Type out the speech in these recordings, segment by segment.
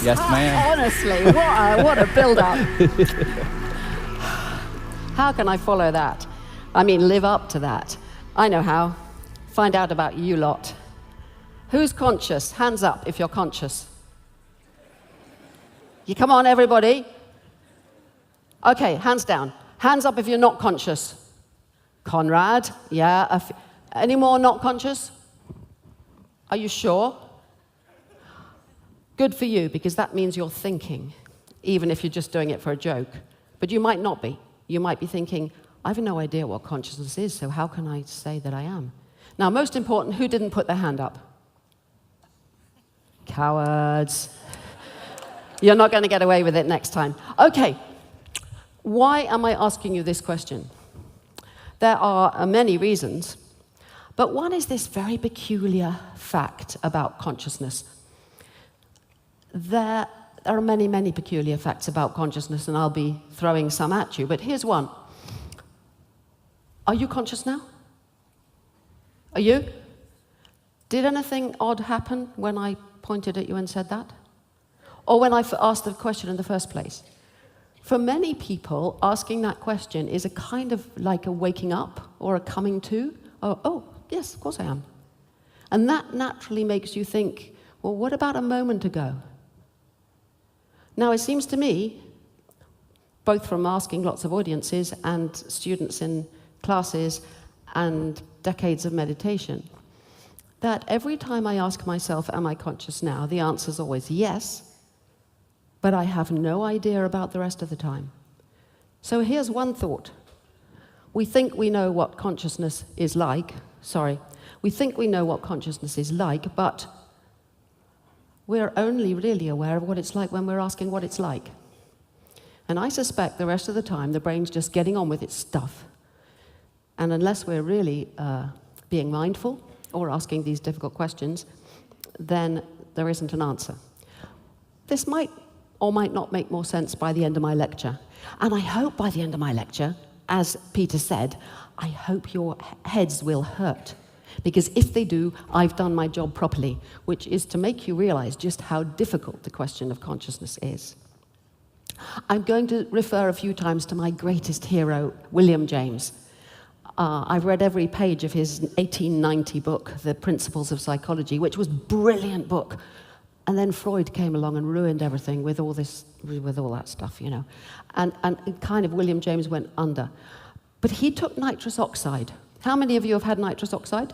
Yes, ma'am. Honestly, what a build-up. How can I follow that? I mean, live up to that. I know how. Find out about you lot. Who's conscious? Hands up if you're conscious. You come on, everybody. Okay, hands down. Hands up if you're not conscious. Conrad, yeah. Any more not conscious? Are you sure? Good for you, because that means you're thinking, even if you're just doing it for a joke. But you might not be. You might be thinking, I have no idea what consciousness is, so how can I say that I am? Now, most important, who didn't put their hand up? Cowards. You're not going to get away with it next time. Okay, why am I asking you this question? There are many reasons, but one is this very peculiar fact about consciousness. There are many, many peculiar facts about consciousness, and I'll be throwing some at you, but here's one. Are you conscious now? Are you? Did anything odd happen when I pointed at you and said that? Or when I asked the question in the first place? For many people, asking that question is a kind of like a waking up or a coming to. Oh, yes, of course I am. And that naturally makes you think, well, what about a moment ago? Now, it seems to me, both from asking lots of audiences and students in classes and decades of meditation, that every time I ask myself, am I conscious now, the answer is always yes, but I have no idea about the rest of the time. So here's one thought. We think we know what consciousness is like. We think we know what consciousness is like, but we're only really aware of what it's like when we're asking what it's like. And I suspect the rest of the time, the brain's just getting on with its stuff. And unless we're really being mindful or asking these difficult questions, then there isn't an answer. This might or might not make more sense by the end of my lecture. And I hope by the end of my lecture, as Peter said, I hope your heads will hurt. Because if they do, I've done my job properly, which is to make you realize just how difficult the question of consciousness is. I'm going to refer a few times to my greatest hero, William James. I've read every page of his 1890 book, The Principles of Psychology, which was a brilliant book. And then Freud came along and ruined everything with all that stuff, you know. And kind of William James went under. But he took nitrous oxide. How many of you have had nitrous oxide?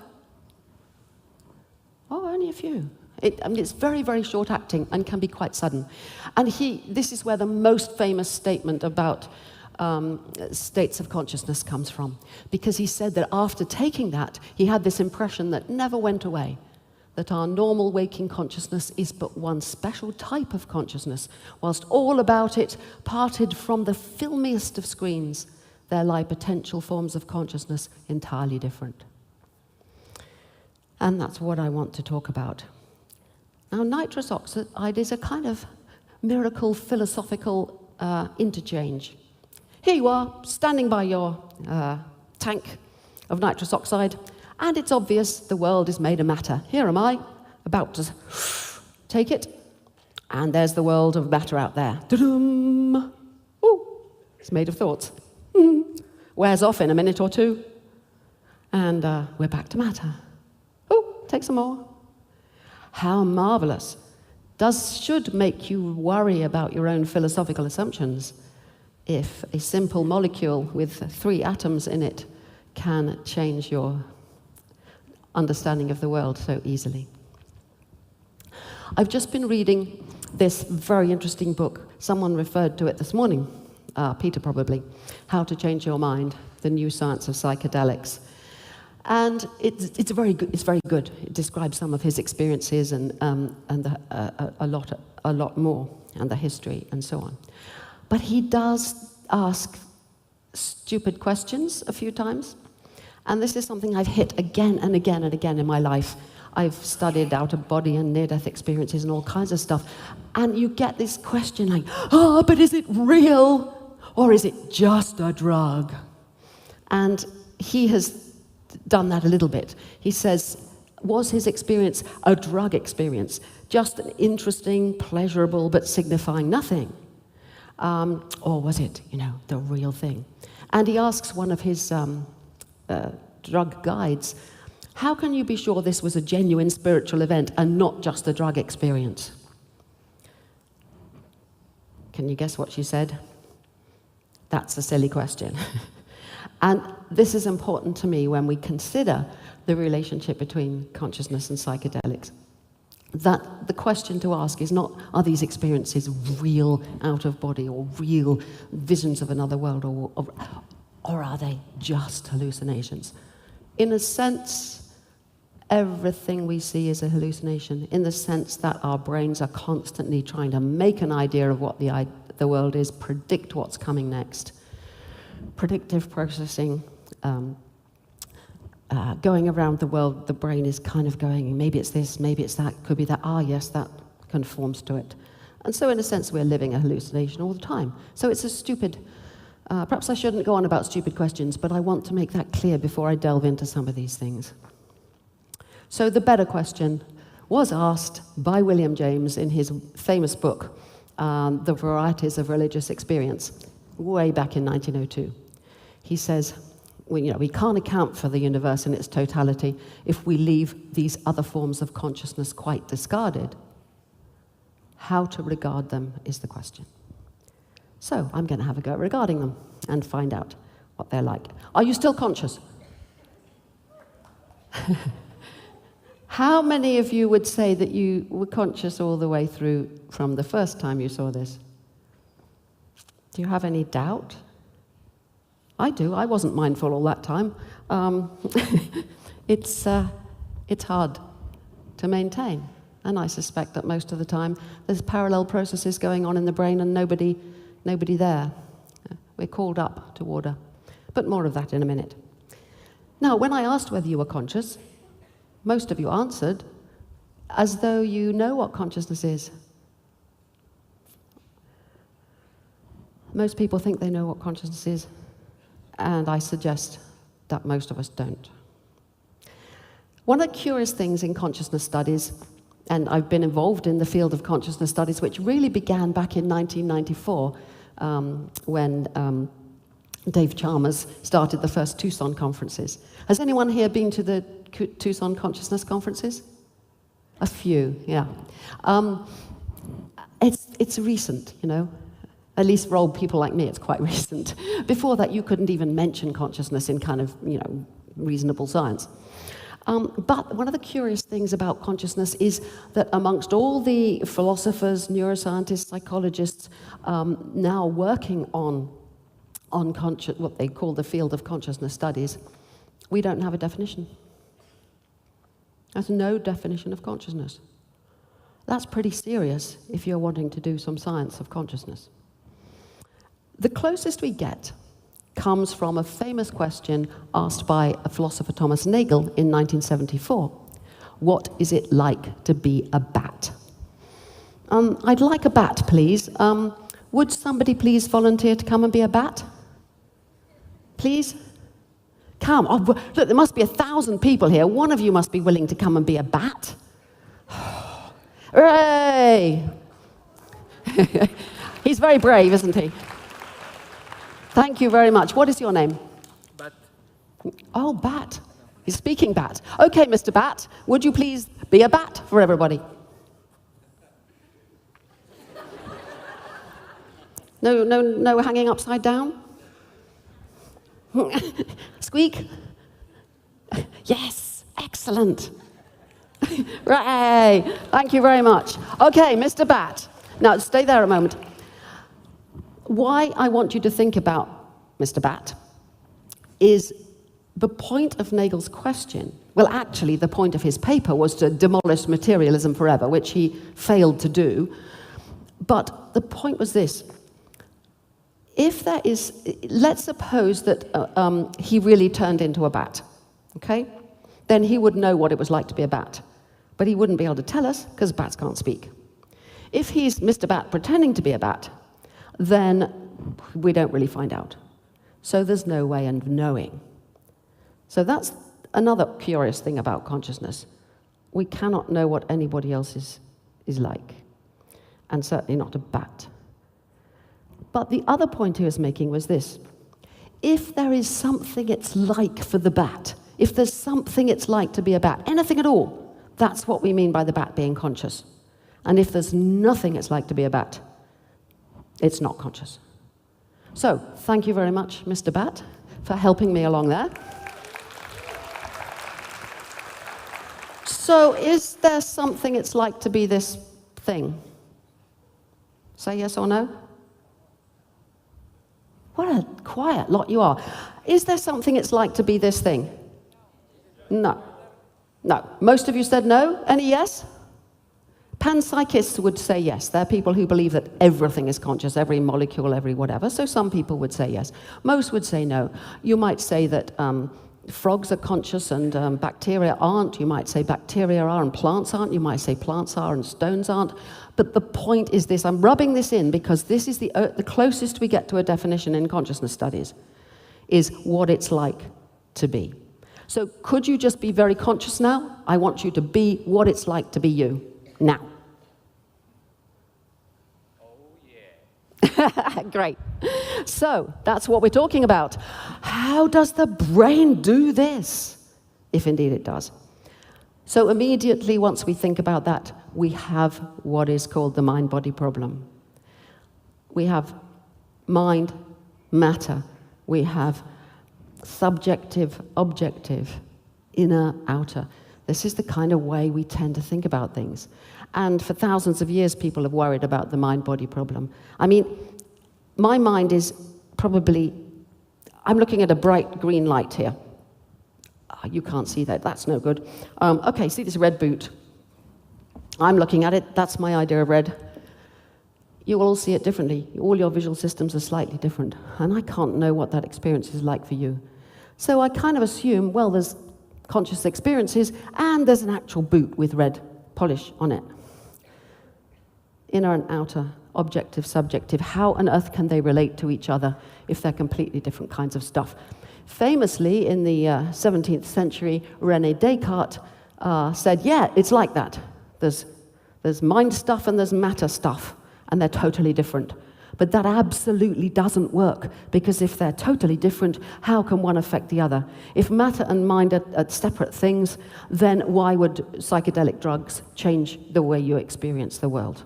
Oh, only a few. It's very, very short-acting and can be quite sudden. And this is where the most famous statement about states of consciousness comes from. Because he said that after taking that, he had this impression that never went away, that our normal waking consciousness is but one special type of consciousness, whilst all about it, parted from the filmiest of screens, there lie potential forms of consciousness entirely different. And that's what I want to talk about. Now, nitrous oxide is a kind of miracle philosophical interchange. Here you are, standing by your tank of nitrous oxide, and it's obvious the world is made of matter. Here am I, about to take it, and there's the world of matter out there. Da-dum! Ooh, it's made of thoughts. Wears off in a minute or two, and we're back to matter. Ooh, take some more. How marvelous. Should make you worry about your own philosophical assumptions if a simple molecule with 3 atoms in it can change your understanding of the world so easily. I've just been reading this very interesting book. Someone referred to it this morning, Peter probably, How to Change Your Mind, The New Science of Psychedelics. And it's very good. It describes some of his experiences and a lot more, and the history and so on. But he does ask stupid questions a few times. And this is something I've hit again and again and again in my life. I've studied out-of-body and near-death experiences and all kinds of stuff. And you get this question like, but is it real? Or is it just a drug? And he has done that a little bit. He says, Was his experience a drug experience? Just an interesting, pleasurable, but signifying nothing? Or was it, the real thing? And he asks one of his drug guides, how can you be sure this was a genuine spiritual event and not just a drug experience? Can you guess what she said? That's a silly question. And this is important to me when we consider the relationship between consciousness and psychedelics. That the question to ask is not, are these experiences real out of body or real visions of another world, or are they just hallucinations? In a sense, everything we see is a hallucination, in the sense that our brains are constantly trying to make an idea of what the world is, predict what's coming next. Predictive processing, going around the world, the brain is kind of going, maybe it's this, maybe it's that, could be that, yes, that conforms to it. And so in a sense, we're living a hallucination all the time. So it's a stupid, perhaps I shouldn't go on about stupid questions, but I want to make that clear before I delve into some of these things. So the better question was asked by William James in his famous book, The Varieties of Religious Experience, way back in 1902. He says, we can't account for the universe in its totality if we leave these other forms of consciousness quite discarded. How to regard them is the question. So I'm going to have a go at regarding them and find out what they're like. Are you still conscious? How many of you would say that you were conscious all the way through from the first time you saw this? Do you have any doubt? I do. I wasn't mindful all that time. It's hard to maintain. And I suspect that most of the time there's parallel processes going on in the brain and nobody there. We're called up to order. But more of that in a minute. Now, when I asked whether you were conscious, most of you answered as though you know what consciousness is. Most people think they know what consciousness is, and I suggest that most of us don't. One of the curious things in consciousness studies, and I've been involved in the field of consciousness studies, which really began back in 1994 when Dave Chalmers started the first Tucson conferences. Has anyone here been to the Tucson consciousness conferences? A few, yeah. It's recent, At least for old people like me, it's quite recent. Before that, you couldn't even mention consciousness in kind of, reasonable science. But one of the curious things about consciousness is that amongst all the philosophers, neuroscientists, psychologists now working on what they call the field of consciousness studies, we don't have a definition. There's no definition of consciousness. That's pretty serious if you're wanting to do some science of consciousness. The closest we get comes from a famous question asked by a philosopher, Thomas Nagel, in 1974. What is it like to be a bat? I'd like a bat, please. Would somebody please volunteer to come and be a bat? Please? Come. Oh, look, there must be 1,000 people here. One of you must be willing to come and be a bat. Hooray! He's very brave, isn't he? Thank you very much. What is your name? Bat. Oh, Bat. He's speaking Bat. Okay, Mr. Bat, would you please be a bat for everybody? No hanging upside down? Squeak? Yes, excellent. Right, thank you very much. Okay, Mr. Bat. Now, stay there a moment. Why I want you to think about Mr. Bat is the point of Nagel's question. Well, actually, the point of his paper was to demolish materialism forever, which he failed to do. But the point was this. If there is, let's suppose that he really turned into a bat, okay? Then he would know what it was like to be a bat. But he wouldn't be able to tell us, because bats can't speak. If he's Mr. Bat pretending to be a bat, then we don't really find out. So there's no way of knowing. So that's another curious thing about consciousness. we cannot know what anybody else is like, and certainly not a bat. But the other point he was making was this. If there is something it's like for the bat, if there's something it's like to be a bat, anything at all, that's what we mean by the bat being conscious. And if there's nothing it's like to be a bat, it's not conscious. So, thank you very much, Mr. Bat, for helping me along there. So, is there something it's like to be this thing? Say yes or no. What a quiet lot you are. Is there something it's like to be this thing? No. No. Most of you said no. Any yes? Panpsychists would say yes. They're people who believe that everything is conscious, every molecule, every whatever. So some people would say yes. Most would say no. You might say that frogs are conscious and bacteria aren't. You might say bacteria are and plants aren't. You might say plants are and stones aren't. But the point is this. I'm rubbing this in because this is the closest we get to a definition in consciousness studies, is what it's like to be. So could you just be very conscious now? I want you to be what it's like to be you now. Great. So that's what we're talking about. How does the brain do this? If indeed it does. So immediately once we think about that, we have what is called the mind-body problem. We have mind, matter. We have subjective, objective, inner, outer. This is the kind of way we tend to think about things. And for thousands of years, people have worried about the mind-body problem. I mean, my mind is probably, I'm looking at a bright green light here. Oh, you can't see that, that's no good. Okay, see this red boot. I'm looking at it, that's my idea of red. You all see it differently. All your visual systems are slightly different. And I can't know what that experience is like for you. So I kind of assume, well, there's conscious experiences, and there's an actual boot with red polish on it. Inner and outer, objective, subjective. How on earth can they relate to each other if they're completely different kinds of stuff? Famously, in the 17th century, René Descartes said, yeah, it's like that. There's mind stuff and there's matter stuff, and they're totally different. But that absolutely doesn't work, because if they're totally different, how can one affect the other? If matter and mind are separate things, then why would psychedelic drugs change the way you experience the world?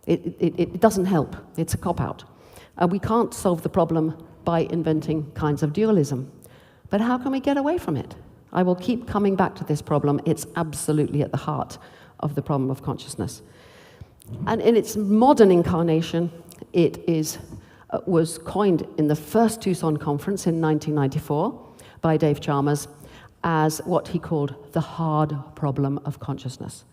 It doesn't help. It's a cop-out. We can't solve the problem by inventing kinds of dualism. But how can we get away from it? I will keep coming back to this problem. It's absolutely at the heart of the problem of consciousness. And in its modern incarnation, it was coined in the first Tucson conference in 1994 by Dave Chalmers as what he called the hard problem of consciousness.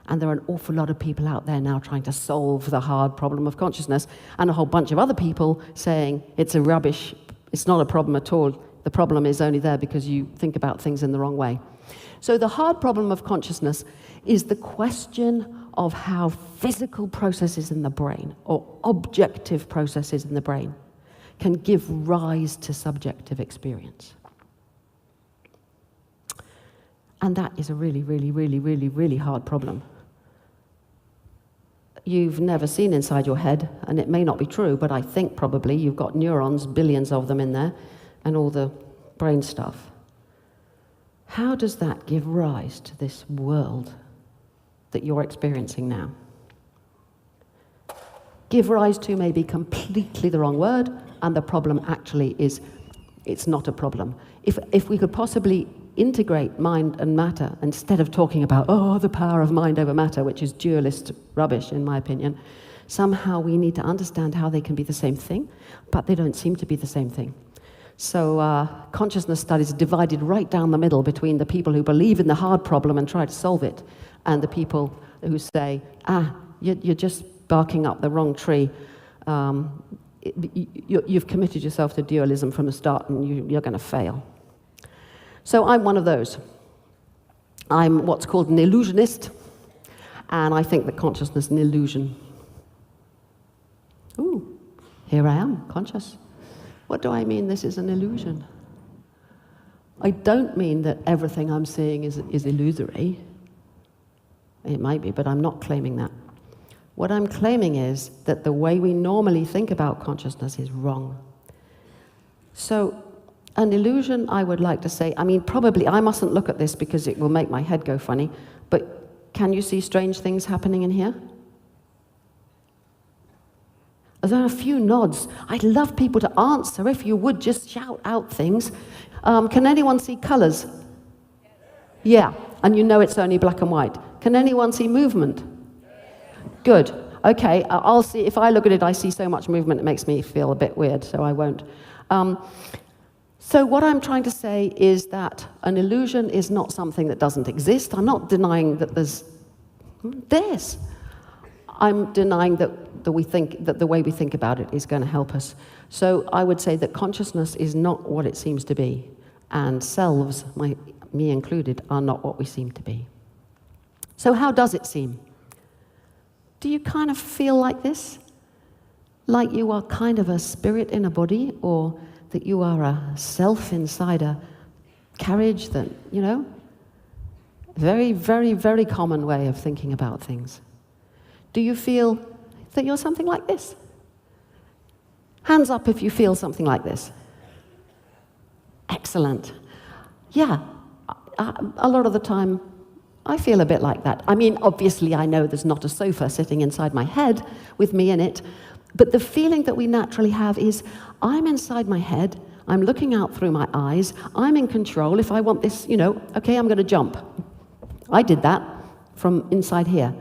And there are an awful lot of people out there now trying to solve the hard problem of consciousness, and a whole bunch of other people saying it's a rubbish, it's not a problem at all. The problem is only there because you think about things in the wrong way. So the hard problem of consciousness is the question of how physical processes in the brain, or objective processes in the brain, can give rise to subjective experience. And that is a really, really, really, really, really hard problem. You've never seen inside your head, and it may not be true, but I think probably you've got neurons, billions of them in there, and all the brain stuff. How does that give rise to this world that you're experiencing now? Give rise to may be completely the wrong word, and the problem actually is, it's not a problem. If we could possibly integrate mind and matter, instead of talking about, oh, the power of mind over matter, which is dualist rubbish, in my opinion, somehow we need to understand how they can be the same thing, but they don't seem to be the same thing. So consciousness studies are divided right down the middle between the people who believe in the hard problem and try to solve it, and the people who say, you're just barking up the wrong tree. You've committed yourself to dualism from the start, and you're going to fail. So I'm one of those. I'm what's called an illusionist, and I think that consciousness is an illusion. Ooh, here I am, conscious. What do I mean this is an illusion? I don't mean that everything I'm seeing is illusory. it might be, but I'm not claiming that. What I'm claiming is that the way we normally think about consciousness is wrong. So, an illusion, I would like to say, I mean, probably, I mustn't look at this because it will make my head go funny, but can you see strange things happening in here? There are a few nods. I'd love people to answer. If you would, just shout out things. Can anyone see colors? Yeah, and you know it's only black and white. Can anyone see movement? Good. Okay, I'll see. If I look at it, I see so much movement, it makes me feel a bit weird, so I won't. So what I'm trying to say is that an illusion is not something that doesn't exist. I'm not denying that there's this. I'm denying that the way we think about it is going to help us. So I would say that consciousness is not what it seems to be, and selves, me included, are not what we seem to be. So how does it seem? Do you kind of feel like this? Like you are kind of a spirit in a body, or that you are a self inside a carriage that, you know? Very, very, very common way of thinking about things. Do you feel that you're something like this? Hands up if you feel something like this. Excellent. Yeah, a lot of the time, I feel a bit like that. I mean, obviously, I know there's not a sofa sitting inside my head with me in it, but the feeling that we naturally have is, I'm inside my head, I'm looking out through my eyes, I'm in control. If I want this, you know, okay, I'm going to jump. I did that from inside here.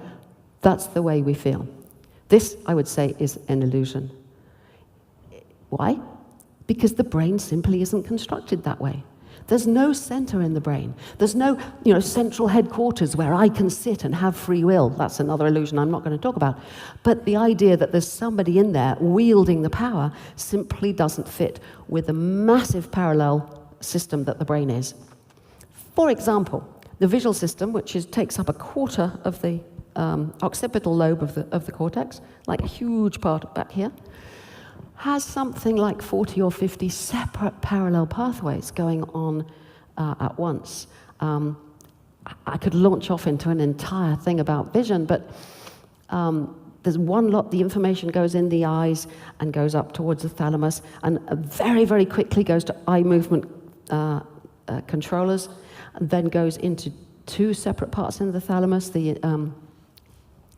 That's the way we feel. This, I would say, is an illusion. Why? Because the brain simply isn't constructed that way. There's no center in the brain. There's no, you know, central headquarters where I can sit and have free will. That's another illusion I'm not going to talk about. But the idea that there's somebody in there wielding the power simply doesn't fit with the massive parallel system that the brain is. For example, the visual system, which takes up a quarter of the occipital lobe of the cortex, like a huge part back here, has something like 40 or 50 separate parallel pathways going on at once. I could launch off into an entire thing about vision, but there's one lot, the information goes in the eyes and goes up towards the thalamus, and very, very quickly goes to eye movement controllers, and then goes into two separate parts in the thalamus, the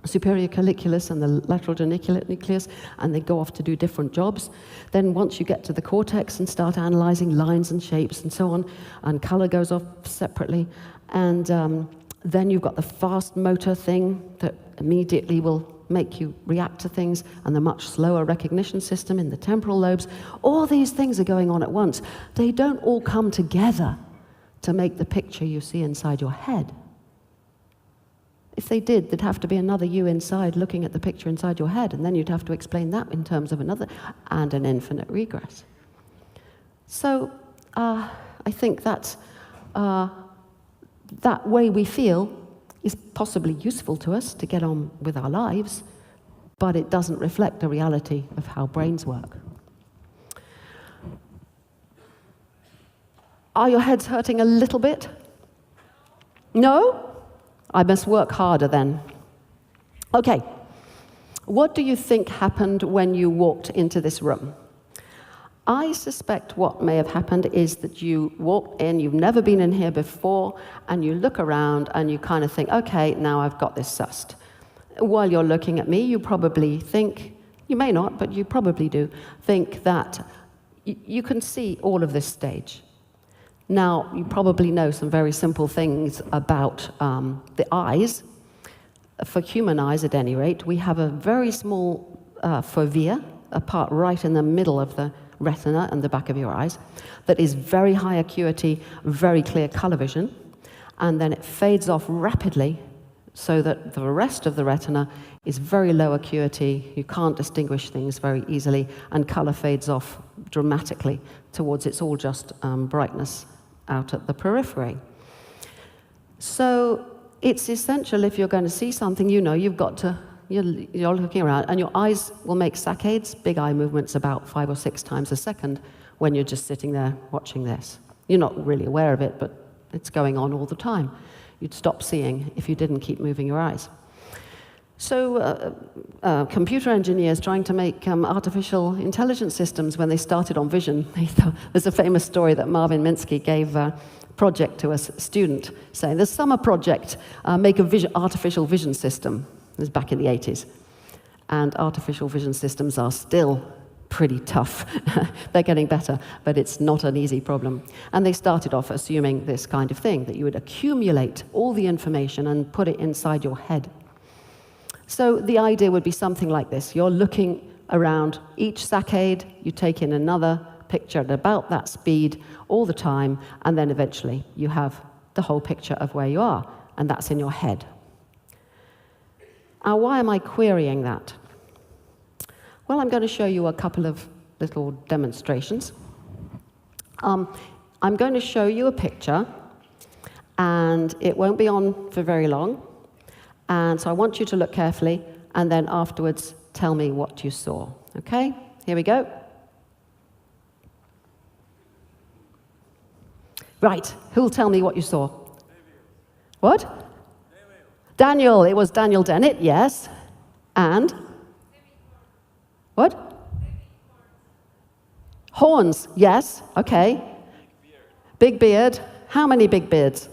superior colliculus and the lateral geniculate nucleus, and they go off to do different jobs. Then once you get to the cortex and start analyzing lines and shapes and so on, and color goes off separately, and then you've got the fast motor thing that immediately will make you react to things, and the much slower recognition system in the temporal lobes. All these things are going on at once. They don't all come together to make the picture you see inside your head. If they did, there'd have to be another you inside looking at the picture inside your head, and then you'd have to explain that in terms of another, and an infinite regress. So I think that way we feel is possibly useful to us to get on with our lives, but it doesn't reflect the reality of how brains work. Are your heads hurting a little bit? No? I must work harder then. Okay, what do you think happened when you walked into this room? I suspect what may have happened is that you walked in, you've never been in here before, and you look around and you kind of think, okay, now I've got this sussed. While you're looking at me, you probably think, you may not, but you probably do, think that you can see all of this stage. Now, you probably know some very simple things about the eyes. For human eyes, at any rate, we have a very small fovea, a part right in the middle of the retina and the back of your eyes, that is very high acuity, very clear color vision, and then it fades off rapidly so that the rest of the retina is very low acuity, you can't distinguish things very easily, and color fades off dramatically towards it's all just brightness out at the periphery. So it's essential if you're going to see something, you know, you've got to, you're looking around, and your eyes will make saccades, big eye movements, about 5 or 6 times a second when you're just sitting there watching this. You're not really aware of it, but it's going on all the time. You'd stop seeing if you didn't keep moving your eyes. So computer engineers trying to make artificial intelligence systems, when they started on vision, they thought, there's a famous story that Marvin Minsky gave a project to a student, saying, the summer project, make a artificial vision system. It was back in the 80s. And artificial vision systems are still pretty tough. They're getting better, but it's not an easy problem. And they started off assuming this kind of thing, that you would accumulate all the information and put it inside your head. So the idea would be something like this. You're looking around each saccade, you take in another picture at about that speed all the time, and then eventually you have the whole picture of where you are, and that's in your head. Now, why am I querying that? Well, I'm going to show you a couple of little demonstrations. I'm going to show you a picture, and it won't be on for very long. And so I want you to look carefully, and then afterwards tell me what you saw. Okay? Here we go. Right, who'll tell me what you saw? What? Daniel. It was Daniel Dennett, yes. And? What? Horns, yes, okay. Big beard. How many big beards?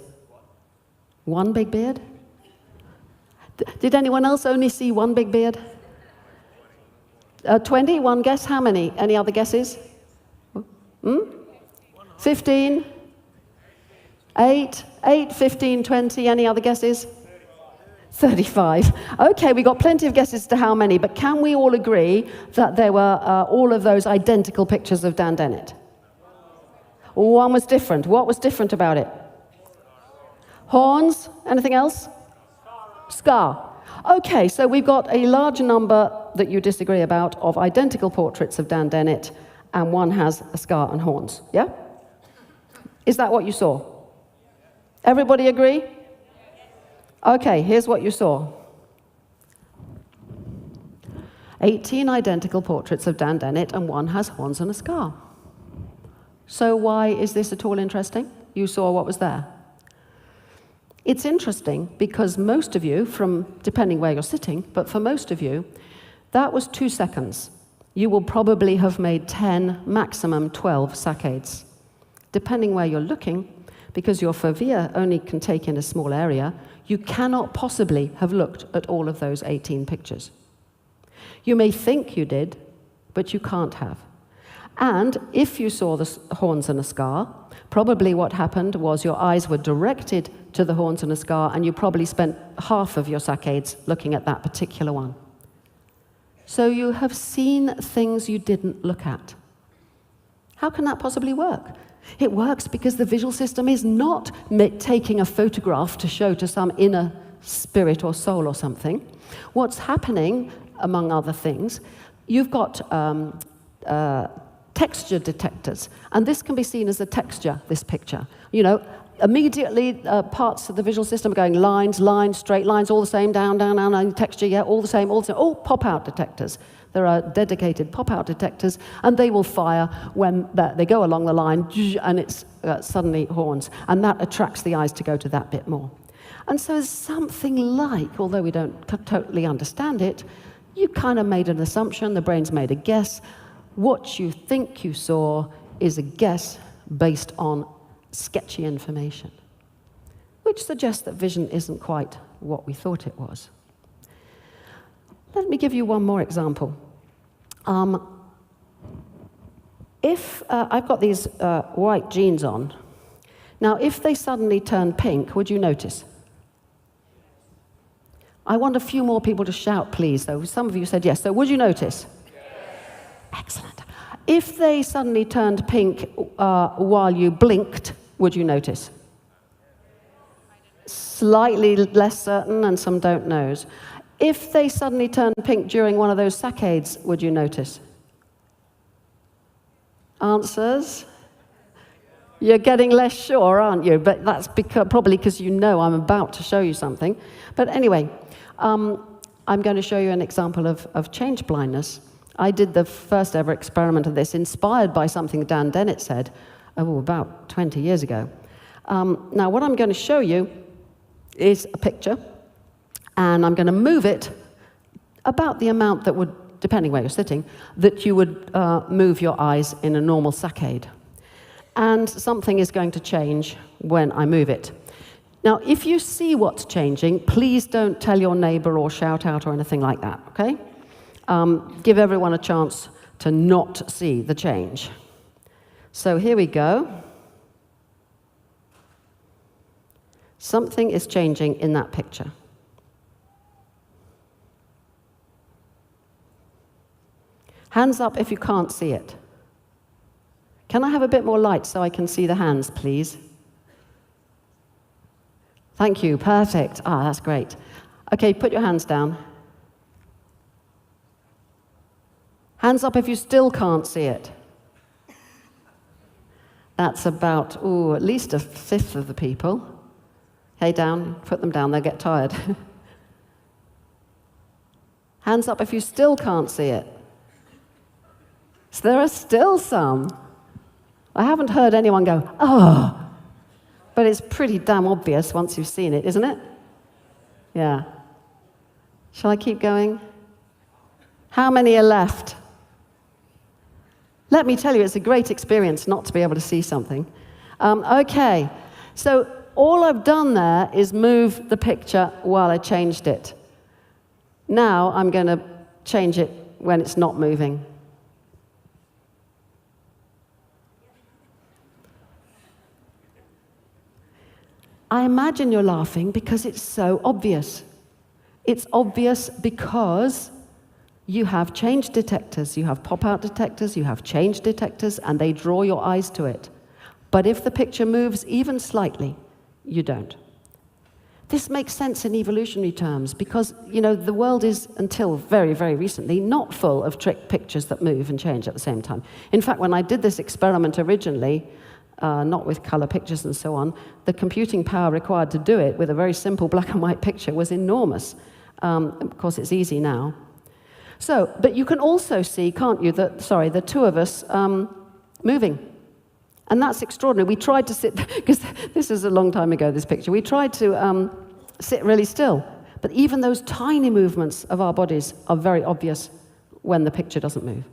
One big beard? Did anyone else only see one big beard? 20, one guess. How many? Any other guesses? 15? 8, 15, 20. Any other guesses? 35. Okay, we got plenty of guesses to how many, but can we all agree that there were all of those identical pictures of Dan Dennett? One was different. What was different about it? Horns? Anything else? Scar. Okay, so we've got a large number that you disagree about of identical portraits of Dan Dennett, and one has a scar and horns, yeah? Is that what you saw? Everybody agree? Okay, here's what you saw. 18 identical portraits of Dan Dennett, and one has horns and a scar. So why is this at all interesting? You saw what was there. It's interesting because most of you, depending where you're sitting, but for most of you, that was 2 seconds. You will probably have made 10, maximum 12 saccades. Depending where you're looking, because your fovea only can take in a small area, you cannot possibly have looked at all of those 18 pictures. You may think you did, but you can't have. And if you saw the horns and a scar, probably what happened was your eyes were directed to the horns and a scar, and you probably spent half of your saccades looking at that particular one. So you have seen things you didn't look at. How can that possibly work? It works because the visual system is not taking a photograph to show to some inner spirit or soul or something. What's happening, among other things, you've got texture detectors, and this can be seen as a texture, this picture. You know, immediately parts of the visual system are going lines, straight lines, all the same, down, and texture, yeah, all the same, all pop-out detectors. There are dedicated pop-out detectors, and they will fire when they go along the line, and it's suddenly horns, and that attracts the eyes to go to that bit more. And so something like, although we don't totally understand it, you kind of made an assumption, the brain's made a guess. What you think you saw is a guess based on sketchy information, which suggests that vision isn't quite what we thought it was. Let me give you one more example. If I've got these white jeans on, now if they suddenly turn pink, would you notice? I want a few more people to shout, please, though. Some of you said yes, so would you notice? Yes. Excellent. If they suddenly turned pink while you blinked, would you notice? Slightly less certain, and some don't knows. If they suddenly turned pink during one of those saccades, would you notice? Answers? You're getting less sure, aren't you? But that's probably because you know I'm about to show you something. But anyway, I'm going to show you an example of change blindness. I did the first ever experiment of this, inspired by something Dan Dennett said about 20 years ago. Now, what I'm going to show you is a picture, and I'm going to move it about the amount that would, depending where you're sitting, that you would move your eyes in a normal saccade. And something is going to change when I move it. Now, if you see what's changing, please don't tell your neighbor or shout out or anything like that, okay? Give everyone a chance to not see the change. So here we go. Something is changing in that picture. Hands up if you can't see it. Can I have a bit more light so I can see the hands, please? Thank you, perfect. Ah, that's great. Okay, put your hands down. Hands up if you still can't see it. That's about, at least a fifth of the people. Okay, down, put them down, they'll get tired. Hands up if you still can't see it. So there are still some. I haven't heard anyone go, oh, but it's pretty damn obvious once you've seen it, isn't it? Yeah. Shall I keep going? How many are left? Let me tell you, it's a great experience not to be able to see something. Okay, so all I've done there is move the picture while I changed it. Now I'm going to change it when it's not moving. I imagine you're laughing because it's so obvious. It's obvious because you have change detectors, you have pop-out detectors, you have change detectors, and they draw your eyes to it. But if the picture moves even slightly, you don't. This makes sense in evolutionary terms because, you know, the world is, until very, very recently, not full of trick pictures that move and change at the same time. In fact, when I did this experiment originally, not with color pictures and so on, the computing power required to do it with a very simple black and white picture was enormous. Of course, it's easy now. So, but you can also see, can't you, the two of us moving. And that's extraordinary. We tried to sit, because this is a long time ago, this picture, we tried to sit really still. But even those tiny movements of our bodies are very obvious when the picture doesn't move.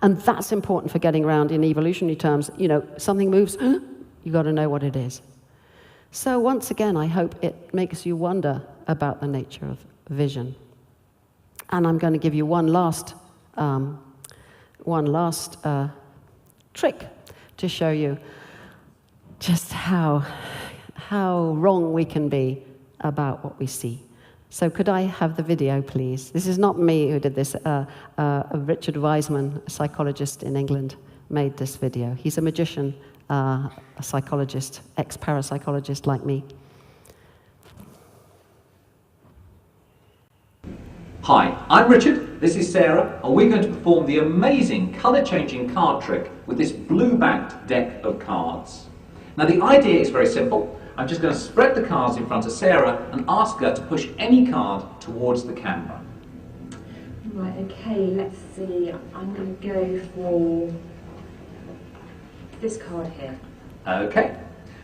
And that's important for getting around in evolutionary terms. You know, something moves, you've got to know what it is. So once again, I hope it makes you wonder about the nature of vision. And I'm going to give you one last trick to show you just how wrong we can be about what we see. So could I have the video, please? This is not me who did this. Richard Wiseman, a psychologist in England, made this video. He's a magician, a psychologist, ex-parapsychologist like me. Hi, I'm Richard, this is Sarah, and we're going to perform the amazing colour-changing card trick with this blue-backed deck of cards. Now the idea is very simple. I'm just going to spread the cards in front of Sarah and ask her to push any card towards the camera. Right, okay, let's see. I'm going to go for this card here. Okay.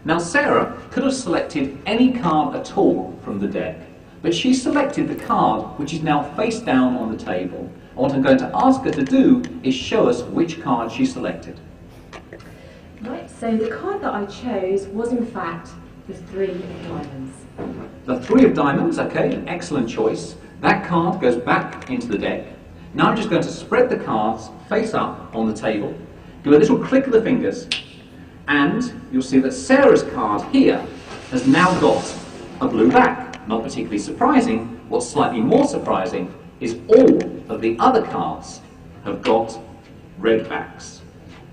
Now Sarah could have selected any card at all from the deck, but she selected the card which is now face down on the table. And what I'm going to ask her to do is show us which card she selected. Right, so the card that I chose was in fact the 3 of diamonds. The 3 of diamonds, okay, an excellent choice. That card goes back into the deck. Now I'm just going to spread the cards face up on the table, give a little click of the fingers, and you'll see that Sarah's card here has now got a blue back. Not particularly surprising. What's slightly more surprising is all of the other cards have got red backs.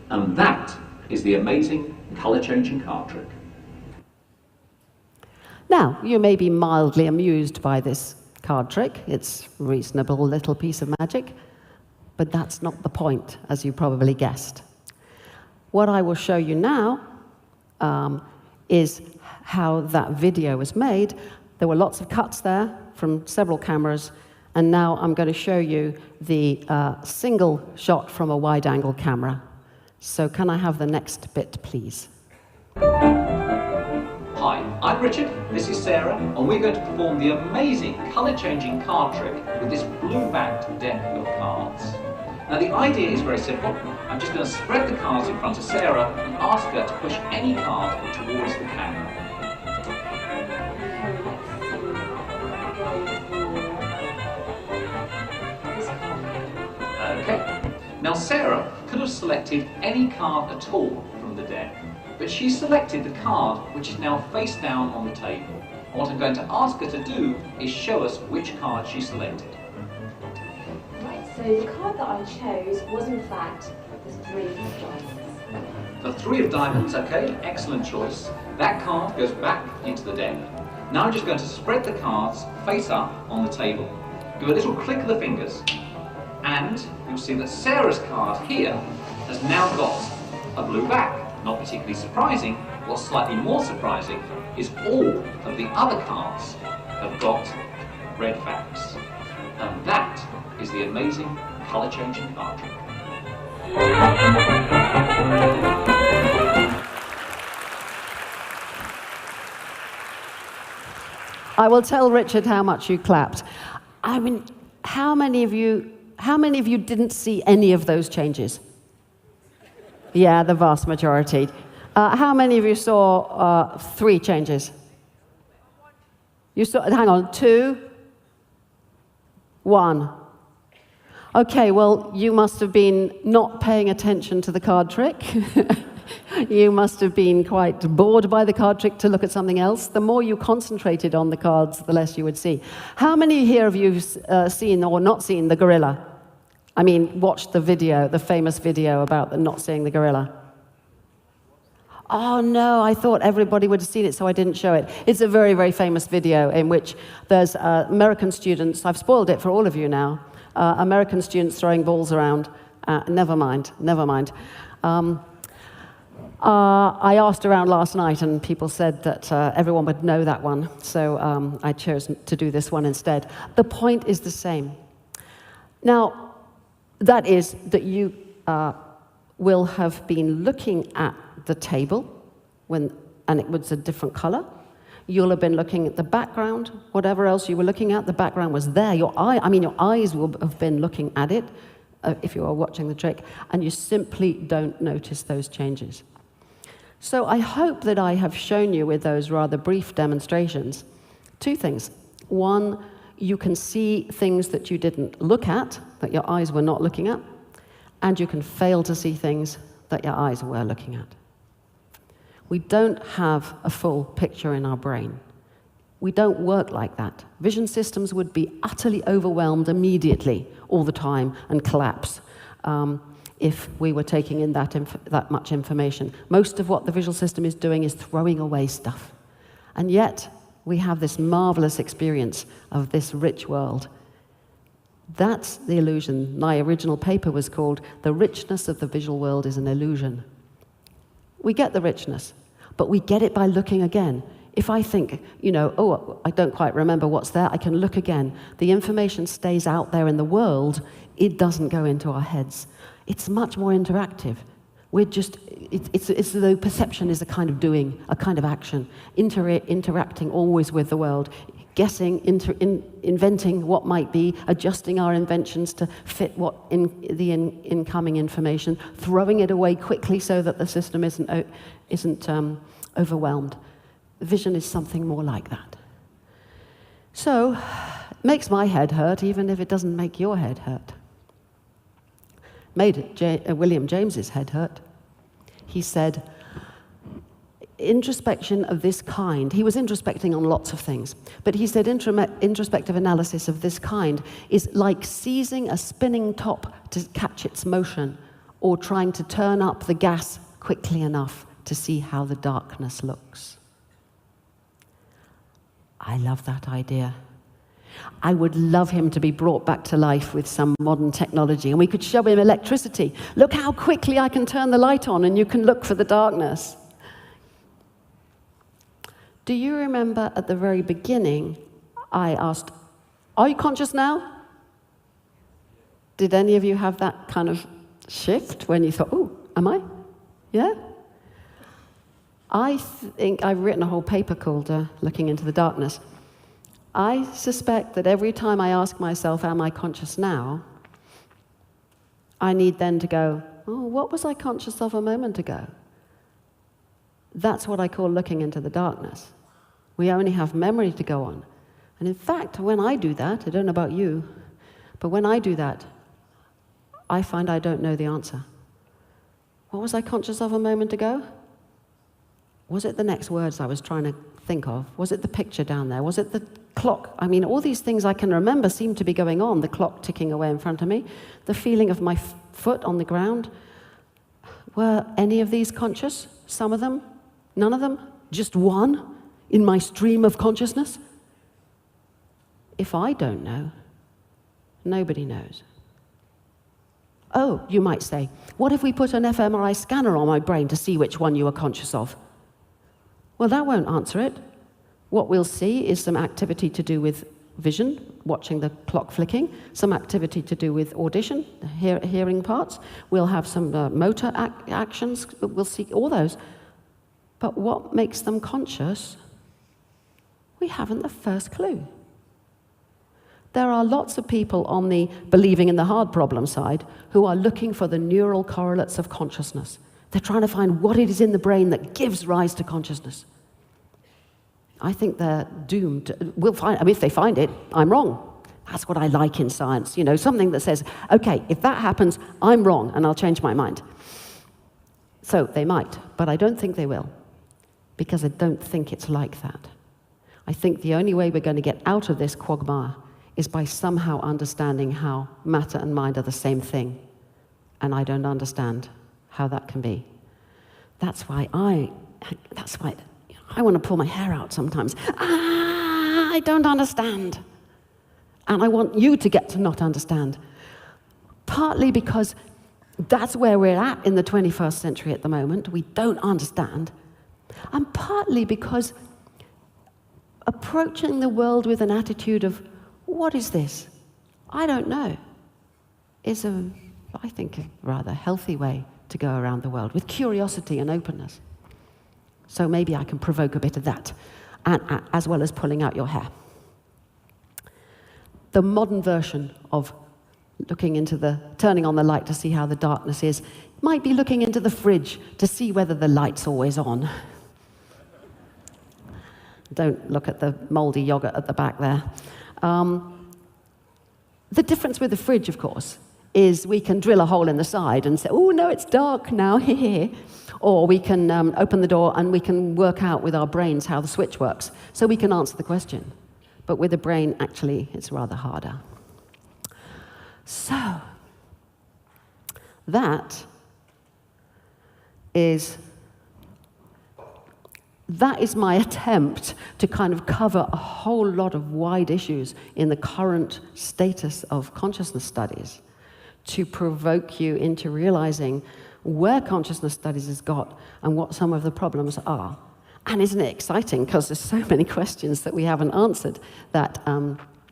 And that is the amazing colour-changing card trick. Now, you may be mildly amused by this card trick. It's a reasonable little piece of magic, but that's not the point, as you probably guessed. What I will show you now is how that video was made. There were lots of cuts there from several cameras, and now I'm going to show you the single shot from a wide-angle camera. So can I have the next bit, please? Hi, I'm Richard, This is Sarah, and we're going to perform the amazing colour-changing card trick with this blue-backed deck of cards. Now the idea is very simple. I'm just going to spread the cards in front of Sarah and ask her to push any card towards the camera. Okay. Now Sarah could have selected any card at all from the deck, but she selected the card which is now face down on the table. And what I'm going to ask her to do is show us which card she selected. Right, so the card that I chose was in fact the 3 of diamonds. The 3 of diamonds, okay, excellent choice. That card goes back into the deck. Now I'm just going to spread the cards face up on the table. Give a little click of the fingers, and you'll see that Sarah's card here has now got a blue back. Not particularly surprising. What's slightly more surprising is all of the other cards have got red backs. And that is the amazing colour-changing card trick. I will tell Richard how much you clapped. I mean, how many of you didn't see any of those changes? Yeah, the vast majority. How many of you saw 3 changes? You saw, hang on, 2? 1. Okay, well, you must have been not paying attention to the card trick. You must have been quite bored by the card trick to look at something else. The more you concentrated on the cards, the less you would see. How many here of you seen or not seen the gorilla? I mean, watched the video, the famous video about the not seeing the gorilla. Oh no, I thought everybody would have seen it, so I didn't show it. It's a very, very famous video in which there's American students, I've spoiled it for all of you now, American students throwing balls around. Never mind. I asked around last night and people said that everyone would know that one, so I chose to do this one instead. The point is the same. Now, that is that you will have been looking at the table, and it was a different color. You'll have been looking at the background, whatever else you were looking at, the background was there. Your eyes will have been looking at it, if you are watching the trick, and you simply don't notice those changes. So I hope that I have shown you with those rather brief demonstrations 2 things. One, you can see things that you didn't look at, that your eyes were not looking at, and you can fail to see things that your eyes were looking at. We don't have a full picture in our brain. We don't work like that. Vision systems would be utterly overwhelmed immediately, all the time, and collapse if we were taking in that much information. Most of what the visual system is doing is throwing away stuff. And yet, we have this marvelous experience of this rich world. That's the illusion. My original paper was called "The Richness of the Visual World is an Illusion." We get the richness, but we get it by looking again. If I think, oh, I don't quite remember what's there, I can look again. The information stays out there in the world. It doesn't go into our heads. It's much more interactive. We're just, it's as though perception is a kind of doing, a kind of action, interacting always with the world, guessing, inventing what might be, adjusting our inventions to fit what the incoming information, throwing it away quickly so that the system isn't overwhelmed. Vision is something more like that. So, it makes my head hurt, even if it doesn't make your head hurt. Made William James's head hurt. He said, introspection of this kind, he was introspecting on lots of things, but he said introspective analysis of this kind is like seizing a spinning top to catch its motion, or trying to turn up the gas quickly enough to see how the darkness looks. I love that idea. I would love him to be brought back to life with some modern technology, and we could show him electricity. Look how quickly I can turn the light on, and you can look for the darkness. Do you remember at the very beginning, I asked, are you conscious now? Did any of you have that kind of shift when you thought, oh, am I? Yeah? I think I've written a whole paper called Looking into the Darkness. I suspect that every time I ask myself, am I conscious now, I need then to go, oh, what was I conscious of a moment ago? That's what I call looking into the darkness. We only have memory to go on. And in fact, when I do that, I don't know about you, but when I do that, I find I don't know the answer. What was I conscious of a moment ago? Was it the next words I was trying to think of? Was it the picture down there? Was it the clock? I mean, all these things I can remember seem to be going on. The clock ticking away in front of me, the feeling of my foot on the ground. Were any of these conscious? Some of them? None of them? Just one in my stream of consciousness? If I don't know, nobody knows. Oh, you might say, what if we put an fMRI scanner on my brain to see which one you are conscious of? Well, that won't answer it. What we'll see is some activity to do with vision, watching the clock flicking, some activity to do with audition, hearing parts. We'll have some motor actions. We'll see all those. But what makes them conscious? We haven't the first clue. There are lots of people on the believing in the hard problem side who are looking for the neural correlates of consciousness. They're trying to find what it is in the brain that gives rise to consciousness. I think they're doomed. We'll find, I mean, if they find it, I'm wrong. That's what I like in science, you know, something that says, okay, if that happens, I'm wrong, and I'll change my mind. So they might, but I don't think they will, because I don't think it's like that. I think the only way we're going to get out of this quagmire is by somehow understanding how matter and mind are the same thing. And I don't understand how that can be. That's why I want to pull my hair out sometimes. I don't understand. And I want you to get to not understand. Partly because that's where we're at in the 21st century at the moment. We don't understand. And partly because approaching the world with an attitude of, what is this? I don't know, is I think, a rather healthy way to go around the world, with curiosity and openness. So maybe I can provoke a bit of that, as well as pulling out your hair. The modern version of turning on the light to see how the darkness is, might be looking into the fridge to see whether the light's always on. Don't look at the moldy yogurt at the back there. The difference with the fridge, of course, is we can drill a hole in the side and say, oh, no, it's dark now, or we can open the door and we can work out with our brains how the switch works, so we can answer the question. But with the brain, actually, it's rather harder. So, that is my attempt to kind of cover a whole lot of wide issues in the current status of consciousness studies, to provoke you into realizing where consciousness studies has got and what some of the problems are. And isn't it exciting, because there's so many questions that we haven't answered that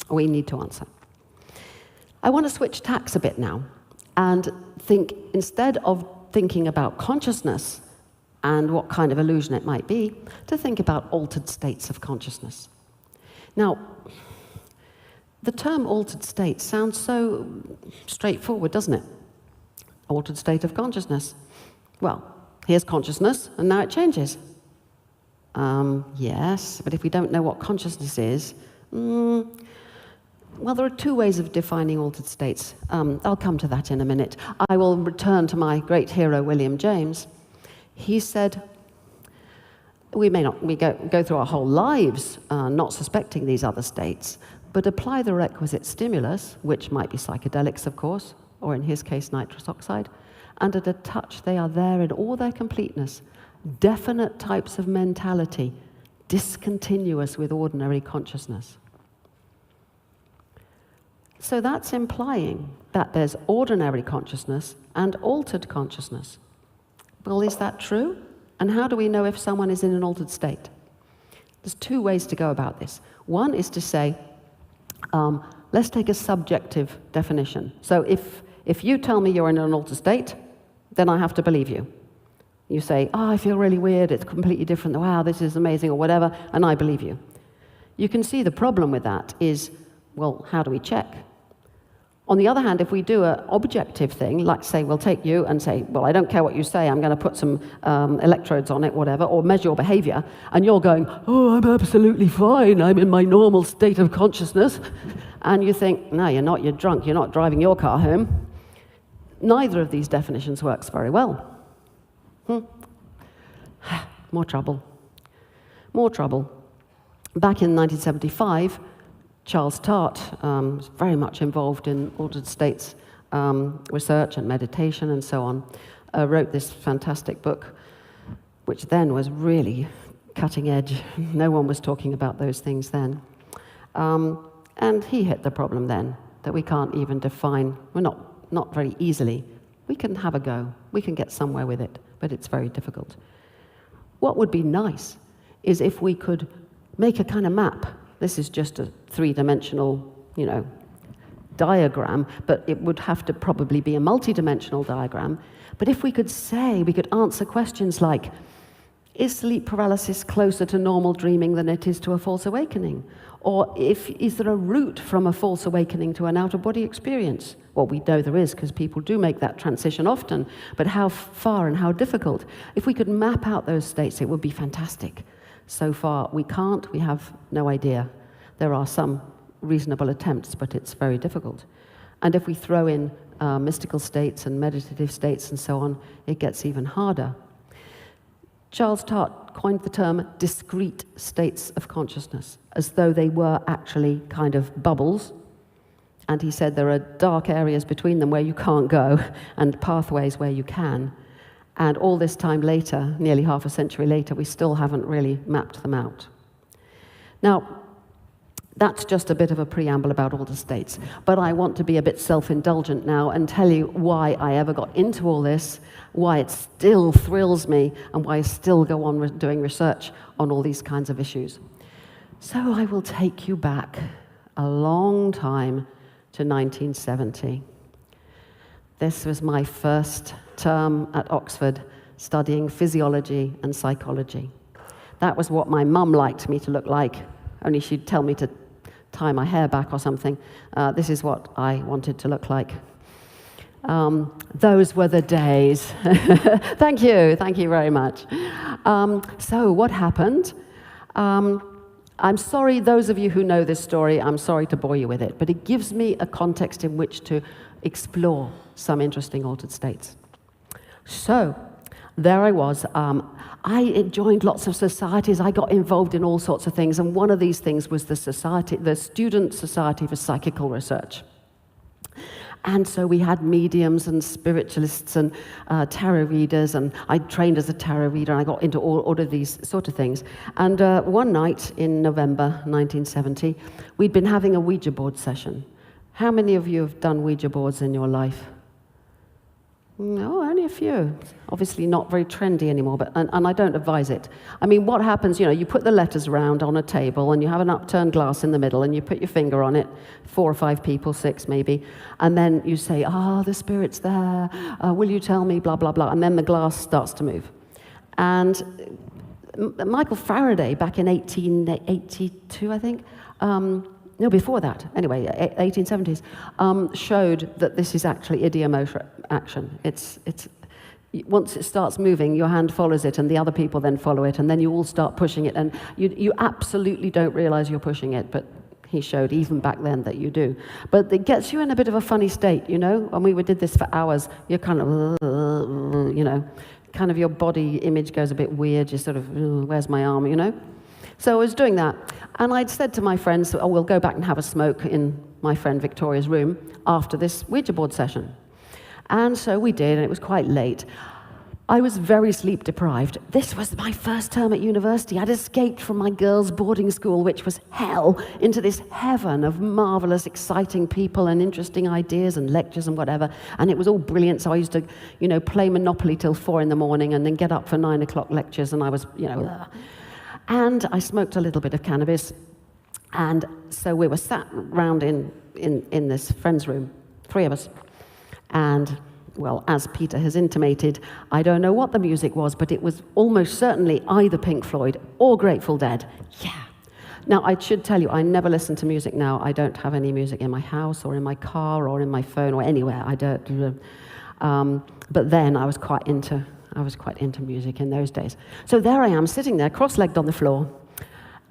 we need to answer. I want to switch tacks a bit now and think, instead of thinking about consciousness and what kind of illusion it might be, to think about altered states of consciousness. Now, the term altered state sounds so straightforward, doesn't it? Altered state of consciousness. Well, here's consciousness, and now it changes. Yes, but if we don't know what consciousness is, well, there are two ways of defining altered states. I'll come to that in a minute. I will return to my great hero, William James. He said, we go through our whole lives not suspecting these other states, but apply the requisite stimulus, which might be psychedelics, of course, or in his case, nitrous oxide, and at a touch they are there in all their completeness, definite types of mentality, discontinuous with ordinary consciousness. So that's implying that there's ordinary consciousness and altered consciousness. Well, is that true? And how do we know if someone is in an altered state? There's two ways to go about this. One is to say, let's take a subjective definition. So if you tell me you're in an altered state, then I have to believe you. You say, oh, I feel really weird, it's completely different, wow, this is amazing, or whatever, and I believe you. You can see the problem with that is, well, how do we check? On the other hand, if we do an objective thing, like say, we'll take you and say, well, I don't care what you say, I'm going to put some electrodes on it, whatever, or measure your behavior, and you're going, oh, I'm absolutely fine, I'm in my normal state of consciousness, and you think, no, you're not, you're drunk, you're not driving your car home. Neither of these definitions works very well. More trouble. More trouble. Back in 1975, Charles Tart was very much involved in altered states research and meditation and so on, wrote this fantastic book, which then was really cutting edge. No one was talking about those things then. And he hit the problem then, that we can't even define, well, not very easily. We can have a go, we can get somewhere with it, but it's very difficult. What would be nice is if we could make a kind of map. This is just a three-dimensional, diagram, but it would have to probably be a multi-dimensional diagram. But if we could say, we could answer questions like, is sleep paralysis closer to normal dreaming than it is to a false awakening? Or is there a route from a false awakening to an out-of-body experience? Well, we know there is, because people do make that transition often, but how far and how difficult? If we could map out those states, it would be fantastic. So far, we can't, we have no idea. There are some reasonable attempts, but it's very difficult. And if we throw in mystical states and meditative states and so on, it gets even harder. Charles Tart coined the term discrete states of consciousness, as though they were actually kind of bubbles. And he said there are dark areas between them where you can't go, and pathways where you can. And all this time later, nearly half a century later, we still haven't really mapped them out. Now, that's just a bit of a preamble about altered states. But I want to be a bit self-indulgent now and tell you why I ever got into all this, why it still thrills me, and why I still go on doing research on all these kinds of issues. So I will take you back a long time to 1970. This was my first term at Oxford, studying physiology and psychology. That was what my mum liked me to look like, only she'd tell me to tie my hair back or something. This is what I wanted to look like. Those were the days. Thank you very much. So what happened? I'm sorry, those of you who know this story, I'm sorry to bore you with it, but it gives me a context in which to explore some interesting altered states. So, there I was. I joined lots of societies. I got involved in all sorts of things, and one of these things was the Student Society for Psychical Research. And so we had mediums and spiritualists and tarot readers, and I trained as a tarot reader, and I got into all of these sort of things. And one night in November 1970, we'd been having a Ouija board session. How many of you have done Ouija boards in your life? No, only a few. Obviously not very trendy anymore, but and I don't advise it. I mean, what happens, you put the letters around on a table, and you have an upturned glass in the middle, and you put your finger on it, 4 or 5 people, 6 maybe, and then you say, the spirit's there, will you tell me, blah, blah, blah, and then the glass starts to move. And Michael Faraday, back in 1882, I think, no, before that, anyway, 1870s, showed that this is actually ideomotor action. It's once it starts moving, your hand follows it, and the other people then follow it, and then you all start pushing it, and you absolutely don't realize you're pushing it, but he showed even back then that you do. But it gets you in a bit of a funny state, and we did this for hours. You're kind of, kind of your body image goes a bit weird. You're sort of, where's my arm, So I was doing that, and I'd said to my friends, we'll go back and have a smoke in my friend Victoria's room after this Ouija board session. And so we did, and it was quite late. I was very sleep deprived. This was my first term at university. I'd escaped from my girls' boarding school, which was hell, into this heaven of marvelous, exciting people and interesting ideas and lectures and whatever. And it was all brilliant, so I used to, play Monopoly till 4 in the morning and then get up for 9 o'clock lectures, and I was, And I smoked a little bit of cannabis, and so we were sat round in this friend's room, 3 of us, and well, as Peter has intimated, I don't know what the music was, but it was almost certainly either Pink Floyd or Grateful Dead. Yeah. Now, I should tell you, I never listen to music now. I don't have any music in my house or in my car or in my phone or anywhere. I don't. But then I was quite into music in those days. So there I am, sitting there, cross-legged on the floor,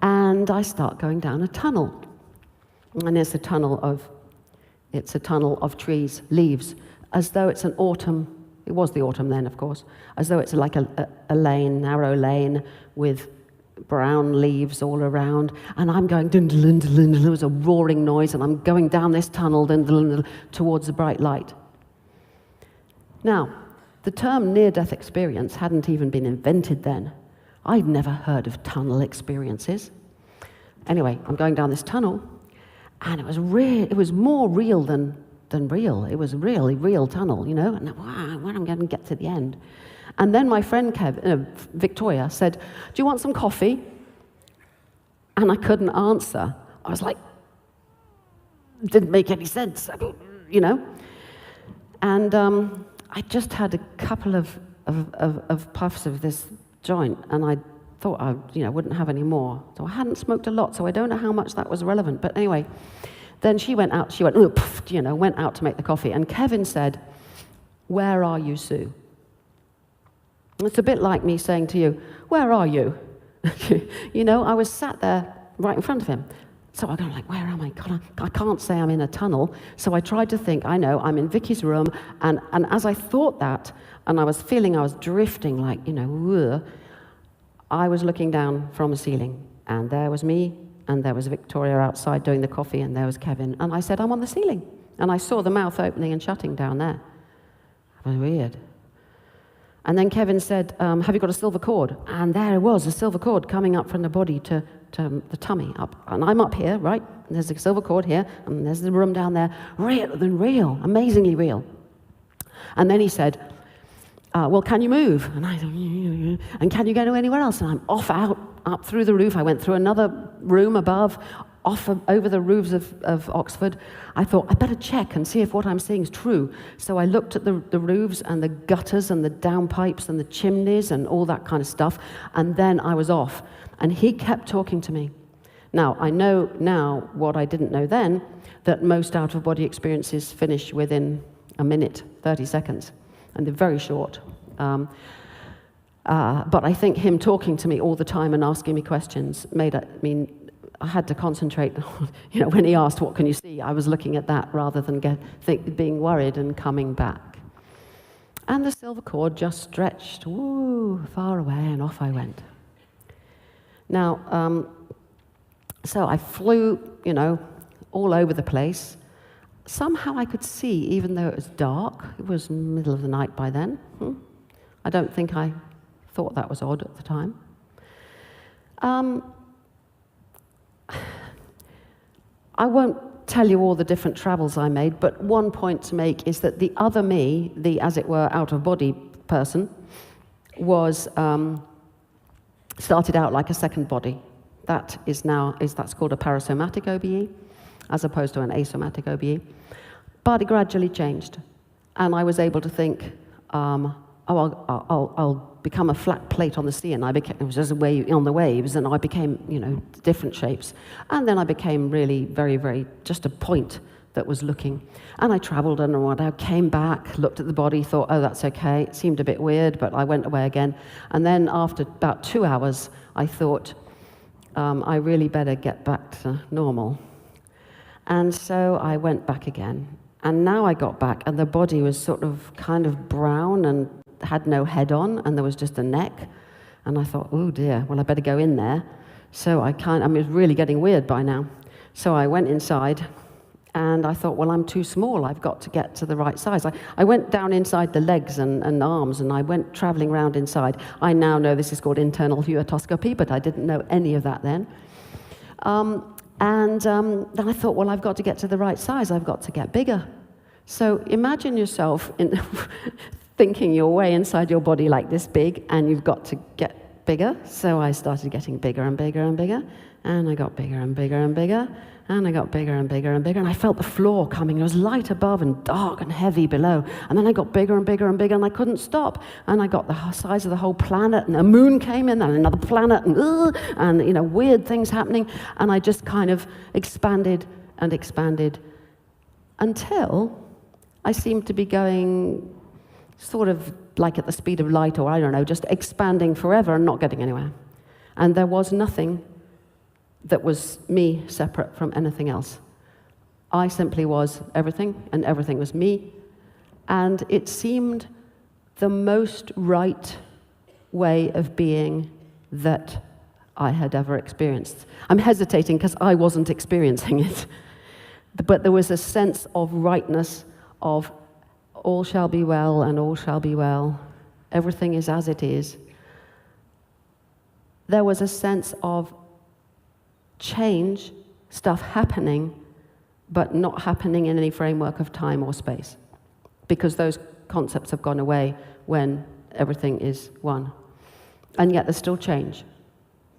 and I start going down a tunnel. And it's a tunnel of trees, leaves, as though it's an autumn. It was the autumn then, of course. As though it's like a lane, narrow lane with brown leaves all around, and I'm going, dun, dun, dun, dun, dun, there was a roaring noise, and I'm going down this tunnel dun, dun, dun, towards the bright light. Now, the term near-death experience hadn't even been invented then. I'd never heard of tunnel experiences. Anyway, I'm going down this tunnel, and it was more real than real. It was really real tunnel, you know, and wow, when I'm going to get to the end. And then my friend Victoria said, "Do you want some coffee?" And I couldn't answer. I was like, it didn't make any sense, you know. And I just had a couple of puffs of this joint, and I thought I wouldn't have any more. So I hadn't smoked a lot, so I don't know how much that was relevant. But anyway, then she went out, went out to make the coffee. And Kevin said, "Where are you, Sue?" It's a bit like me saying to you, "Where are you?" You know, I was sat there right in front of him. So I go like, where am I? God, I can't say I'm in a tunnel. So I tried to think, I know, I'm in Vicky's room. And as I thought that, and I was feeling I was drifting like, I was looking down from the ceiling. And there was me, and there was Victoria outside doing the coffee, and there was Kevin. And I said, "I'm on the ceiling." And I saw the mouth opening and shutting down there. It was weird. And then Kevin said, "Have you got a silver cord?" And there it was, a silver cord coming up from the body to the tummy up. And I'm up here, right? And there's a silver cord here, and there's the room down there. Real than real, amazingly real. And then he said, "Well, can you move?" And I said, "And can you go anywhere else?" And I'm off out, up through the roof. I went through another room above, over the roofs of Oxford. I thought, I better check and see if what I'm seeing is true. So I looked at the roofs and the gutters and the downpipes and the chimneys and all that kind of stuff, and then I was off. And he kept talking to me. Now, I know now what I didn't know then, that most out-of-body experiences finish within a minute, 30 seconds, and they're very short. But I think him talking to me all the time and asking me questions I had to concentrate. When he asked, "What can you see?" I was looking at that rather than being worried and coming back. And the silver cord just stretched, far away, and off I went. Now, so I flew, all over the place. Somehow I could see, even though it was dark. It was middle of the night by then. I don't think I thought that was odd at the time. I won't tell you all the different travels I made, but one point to make is that the other me, the, as it were, out-of-body person, was started out like a second body. That's called a parasomatic OBE, as opposed to an asomatic OBE. But it gradually changed, and I was able to think, I'll become a flat plate on the sea, and it was just a wave on the waves, and I became, different shapes. And then I became really very, very, just a point that was looking. And I traveled and I came back, looked at the body, thought, oh, that's okay. It seemed a bit weird, but I went away again. And then after about 2 hours, I thought, I really better get back to normal. And so I went back again. And now I got back, and the body was sort of kind of brown and had no head on, and there was just a neck. And I thought, oh dear, well, I better go in there. So it was really getting weird by now. So I went inside, and I thought, well, I'm too small. I've got to get to the right size. I went down inside the legs and arms, and I went traveling around inside. I now know this is called internal uretoscopy, but I didn't know any of that then. And then I thought, well, I've got to get to the right size. I've got to get bigger. So imagine yourself thinking your way inside your body like this big, and you've got to get bigger. So I started getting bigger and bigger and bigger, and I got bigger and bigger and bigger, And I got bigger and bigger and bigger, and I felt the floor coming. It was light above and dark and heavy below. And then I got bigger and bigger and bigger, and I couldn't stop. And I got the size of the whole planet, and a moon came in, and another planet, and you know, weird things happening. And I just kind of expanded and expanded until I seemed to be going sort of like at the speed of light, or I don't know, just expanding forever and not getting anywhere. And there was nothing that was me separate from anything else. I simply was everything, and everything was me. And it seemed the most right way of being that I had ever experienced. I'm hesitating because I wasn't experiencing it. But there was a sense of rightness, of all shall be well and all shall be well. Everything is as it is. There was a sense of change, stuff happening, but not happening in any framework of time or space, because those concepts have gone away when everything is one. And yet there's still change,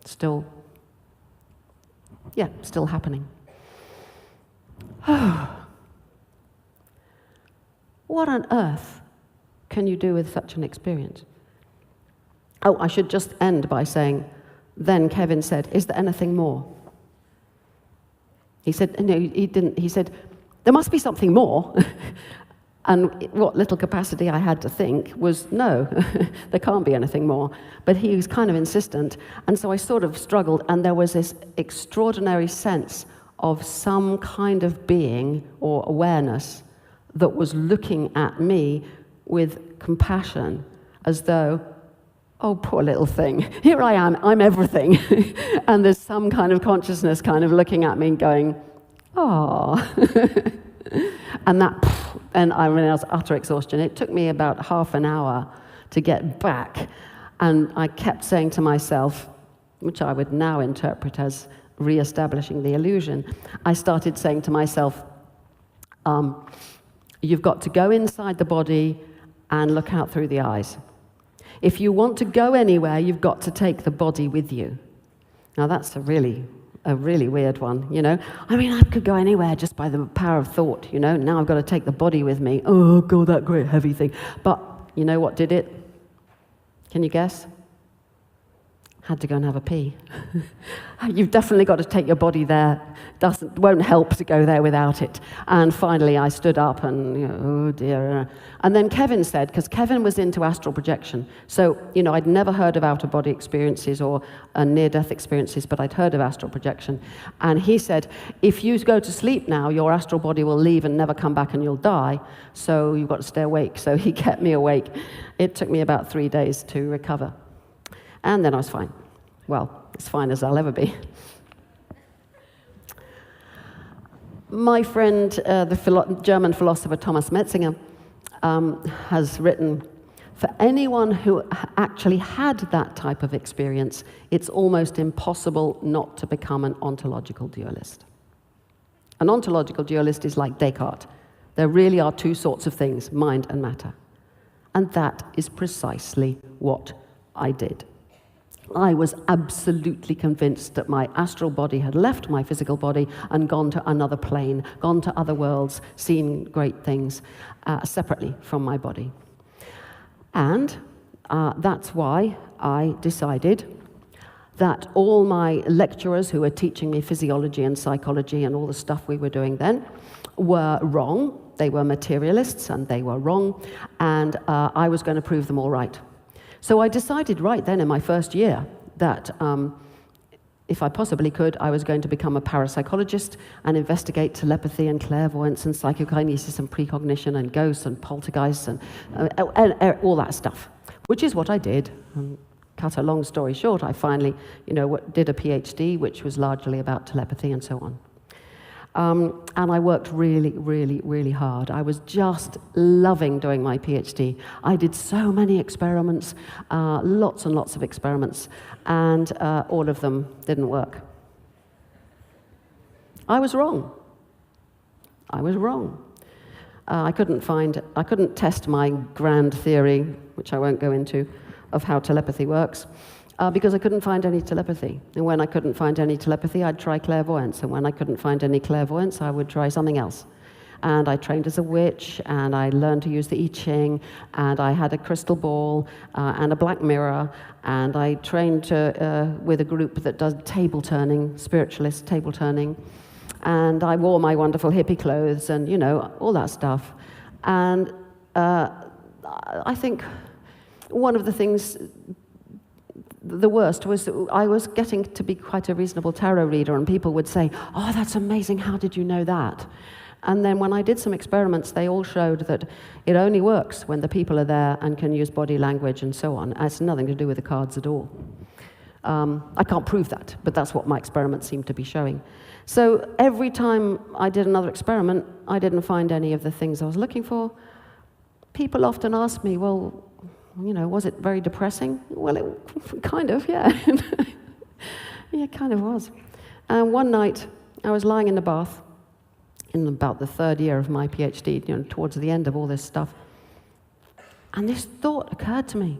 still happening. What on earth can you do with such an experience? Oh, I should just end by saying, then Kevin said, is there anything more? He said, no, he didn't. He said, there must be something more. And what little capacity I had to think was, no, there can't be anything more. But he was kind of insistent. And so I sort of struggled, and there was this extraordinary sense of some kind of being or awareness that was looking at me with compassion, as though, oh, poor little thing, here I am, I'm everything. And there's some kind of consciousness kind of looking at me and going, oh. And I was utter exhaustion. It took me about half an hour to get back. And I kept saying to myself, which I would now interpret as re-establishing the illusion, I started saying to myself, you've got to go inside the body and look out through the eyes. If you want to go anywhere, you've got to take the body with you. Now that's a really weird one, you know. I mean, I could go anywhere just by the power of thought, you know. Now I've got to take the body with me. Oh, God, that great heavy thing. But you know what did it? Can you guess? Had to go and have a pee. You've definitely got to take your body there. Won't help to go there without it. And finally I stood up and, you know, oh dear. And then Kevin said, because Kevin was into astral projection. So, you know, I'd never heard of out-of-body experiences or near-death experiences, but I'd heard of astral projection. And he said, if you go to sleep now, your astral body will leave and never come back and you'll die. So you've got to stay awake. So he kept me awake. It took me about 3 days to recover. And then I was fine. Well, as fine as I'll ever be. My friend, the German philosopher Thomas Metzinger, has written, for anyone who actually had that type of experience, it's almost impossible not to become an ontological dualist. An ontological dualist is like Descartes. There really are two sorts of things, mind and matter. And that is precisely what I did. I was absolutely convinced that my astral body had left my physical body and gone to another plane, gone to other worlds, seen great things separately from my body. And that's why I decided that all my lecturers who were teaching me physiology and psychology and all the stuff we were doing then were wrong. They were materialists and they were wrong, and I was going to prove them all right. So I decided right then in my first year that if I possibly could, I was going to become a parapsychologist and investigate telepathy and clairvoyance and psychokinesis and precognition and ghosts and poltergeists and all that stuff, which is what I did. Cut a long story short, I finally, did a PhD, which was largely about telepathy and so on. And I worked really, really, really hard. I was just loving doing my PhD. I did so many experiments, lots and lots of experiments, and all of them didn't work. I was wrong. I couldn't test my grand theory, which I won't go into, of how telepathy works. because I couldn't find any telepathy. And when I couldn't find any telepathy, I'd try clairvoyance. And when I couldn't find any clairvoyance, I would try something else. And I trained as a witch, and I learned to use the I Ching, and I had a crystal ball and a black mirror, and I trained with a group that does table turning, spiritualist table turning, and I wore my wonderful hippie clothes and, you know, all that stuff. And I think one of the things, the worst, was that I was getting to be quite a reasonable tarot reader, and people would say, "Oh, that's amazing, how did you know that?" And then when I did some experiments, they all showed that it only works when the people are there and can use body language and so on. It's nothing to do with the cards at all. I can't prove that, but that's what my experiments seemed to be showing. So every time I did another experiment, I didn't find any of the things I was looking for. People often ask me, well, you know, was it very depressing? Well, it kind of, yeah. Yeah, it kind of was. And one night, I was lying in the bath, in about the third year of my PhD, you know, towards the end of all this stuff. And this thought occurred to me.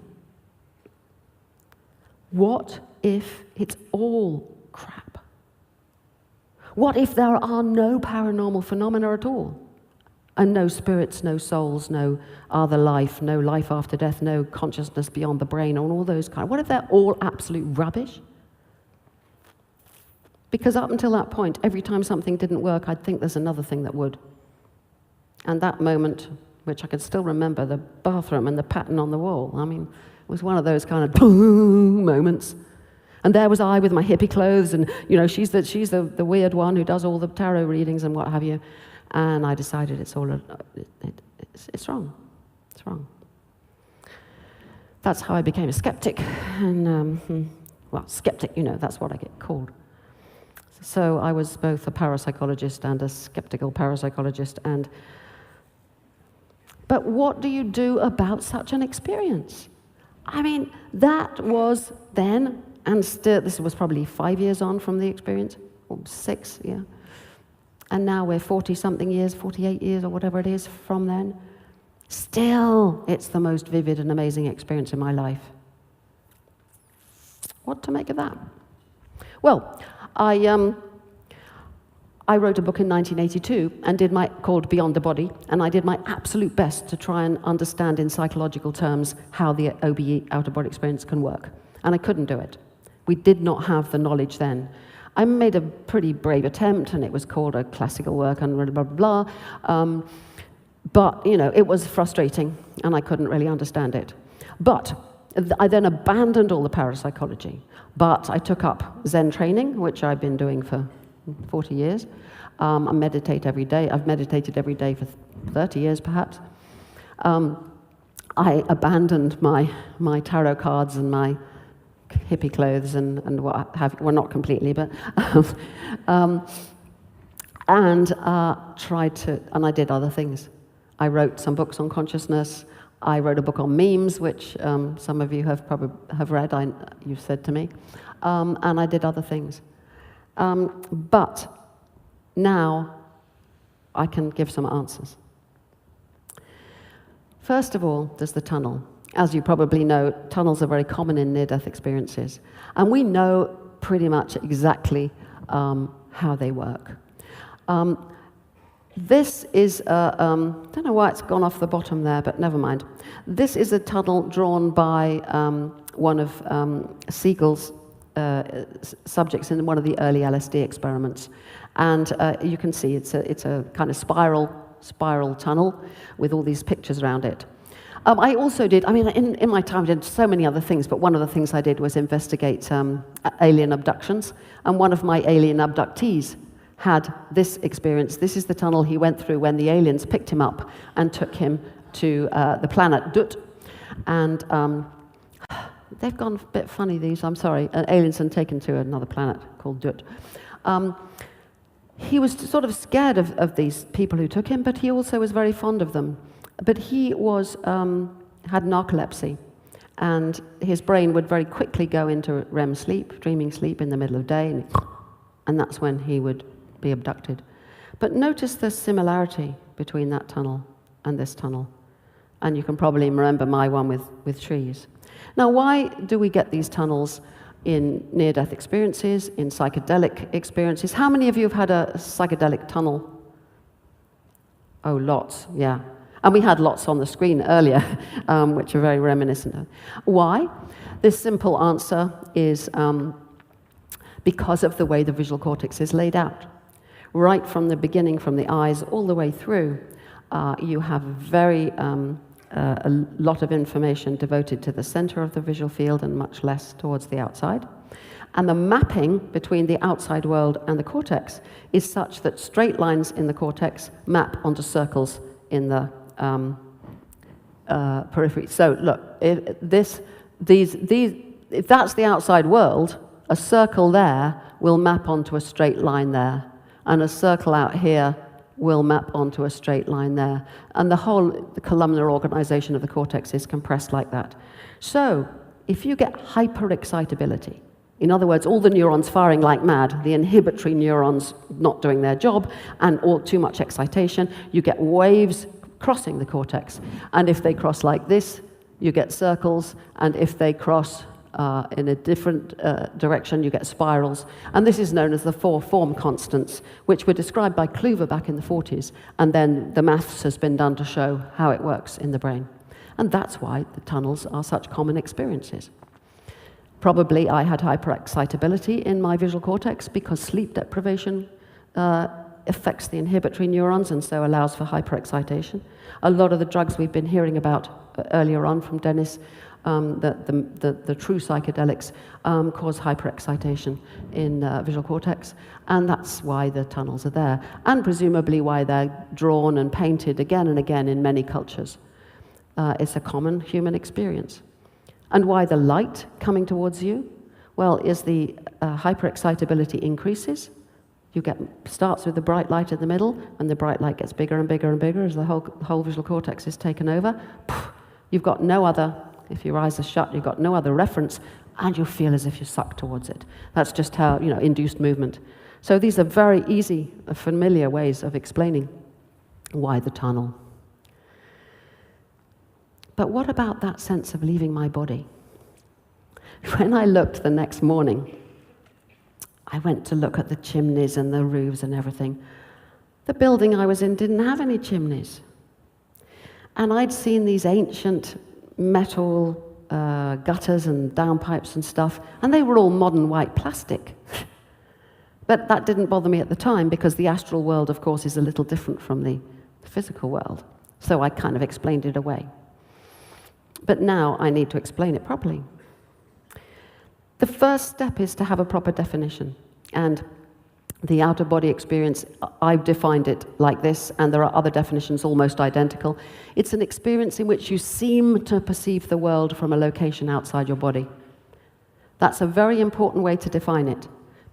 What if it's all crap? What if there are no paranormal phenomena at all? And no spirits, no souls, no other life, no life after death, no consciousness beyond the brain, and all those kind. What if they're all absolute rubbish? Because up until that point, every time something didn't work, I'd think there's another thing that would. And that moment, which I could still remember, the bathroom and the pattern on the wall, I mean, it was one of those kind of moments. And there was I with my hippie clothes, and, you know, she's the weird one who does all the tarot readings and what have you. And I decided it's wrong. It's wrong. That's how I became a skeptic. And, well, skeptic, you know, that's what I get called. So I was both a parapsychologist and a skeptical parapsychologist. But what do you do about such an experience? I mean, that was then, and still, this was probably 5 years on from the experience, or 6, yeah. And now we're 40-something years, 48 years, or whatever it is from then. Still, it's the most vivid and amazing experience in my life. What to make of that? Well, I wrote a book in 1982 and called Beyond the Body, and I did my absolute best to try and understand in psychological terms how the OBE, out-of-body experience, can work. And I couldn't do it. We did not have the knowledge then. I made a pretty brave attempt, and it was called a classical work and blah, blah, blah. But, you know, it was frustrating, and I couldn't really understand it. But I then abandoned all the parapsychology. But I took up Zen training, which I've been doing for 40 years. I meditate every day. I've meditated every day for 30 years, perhaps. I abandoned my tarot cards and my hippie clothes and what have you. Well, not completely, but and I did other things. I wrote some books on consciousness. I wrote a book on memes, which some of you have read, you've said to me, and I did other things. But now I can give some answers. First of all, there's the tunnel. As you probably know, tunnels are very common in near-death experiences, and we know pretty much exactly how they work. This is, don't know why it's gone off the bottom there, but never mind. This is a tunnel drawn by one of Siegel's subjects in one of the early LSD experiments. And you can see it's a kind of spiral tunnel with all these pictures around it. I also did, I mean, in my time I did so many other things, but one of the things I did was investigate alien abductions. And one of my alien abductees had this experience. This is the tunnel he went through when the aliens picked him up and took him to the planet Dut. And they've gone a bit funny, these, I'm sorry. Aliens had taken to another planet called Dut. He was sort of scared of these people who took him, but he also was very fond of them. But he was had narcolepsy, and his brain would very quickly go into REM sleep, dreaming sleep in the middle of the day, and that's when he would be abducted. But notice the similarity between that tunnel and this tunnel. And you can probably remember my one with trees. Now, why do we get these tunnels in near-death experiences, in psychedelic experiences? How many of you have had a psychedelic tunnel? Oh, lots, yeah. And we had lots on the screen earlier, which are very reminiscent of. Why? This simple answer is because of the way the visual cortex is laid out. Right from the beginning, from the eyes all the way through, you have a lot of information devoted to the center of the visual field and much less towards the outside. And the mapping between the outside world and the cortex is such that straight lines in the cortex map onto circles in the periphery. So look, if that's the outside world, a circle there will map onto a straight line there, and a circle out here will map onto a straight line there. And the columnar organization of the cortex is compressed like that. So if you get hyperexcitability, in other words, all the neurons firing like mad, the inhibitory neurons not doing their job, and too much excitation, you get waves crossing the cortex. And if they cross like this, you get circles, and if they cross in a different direction, you get spirals. And this is known as the 4 form constants, which were described by Kluver back in the 40s, and then the maths has been done to show how it works in the brain. And that's why the tunnels are such common experiences. Probably I had hyperexcitability in my visual cortex because sleep deprivation affects the inhibitory neurons and so allows for hyperexcitation. A lot of the drugs we've been hearing about earlier on from Dennis, the true psychedelics, cause hyperexcitation in visual cortex, and that's why the tunnels are there, and presumably why they're drawn and painted again and again in many cultures. It's a common human experience. And why the light coming towards you? Well, as the hyperexcitability increases, starts with the bright light in the middle, and the bright light gets bigger and bigger and bigger as the whole visual cortex is taken over. You've got no other, if your eyes are shut, you've got no other reference, and you feel as if you're sucked towards it. That's just how, induced movement. So these are very easy, familiar ways of explaining why the tunnel. But what about that sense of leaving my body? When I looked the next morning, I went to look at the chimneys and the roofs and everything. The building I was in didn't have any chimneys. And I'd seen these ancient metal gutters and downpipes and stuff, and they were all modern white plastic. But that didn't bother me at the time, because the astral world, of course, is a little different from the physical world. So I kind of explained it away. But now I need to explain it properly. The first step is to have a proper definition. And the outer body experience, I've defined it like this, and there are other definitions almost identical. It's an experience in which you seem to perceive the world from a location outside your body. That's a very important way to define it.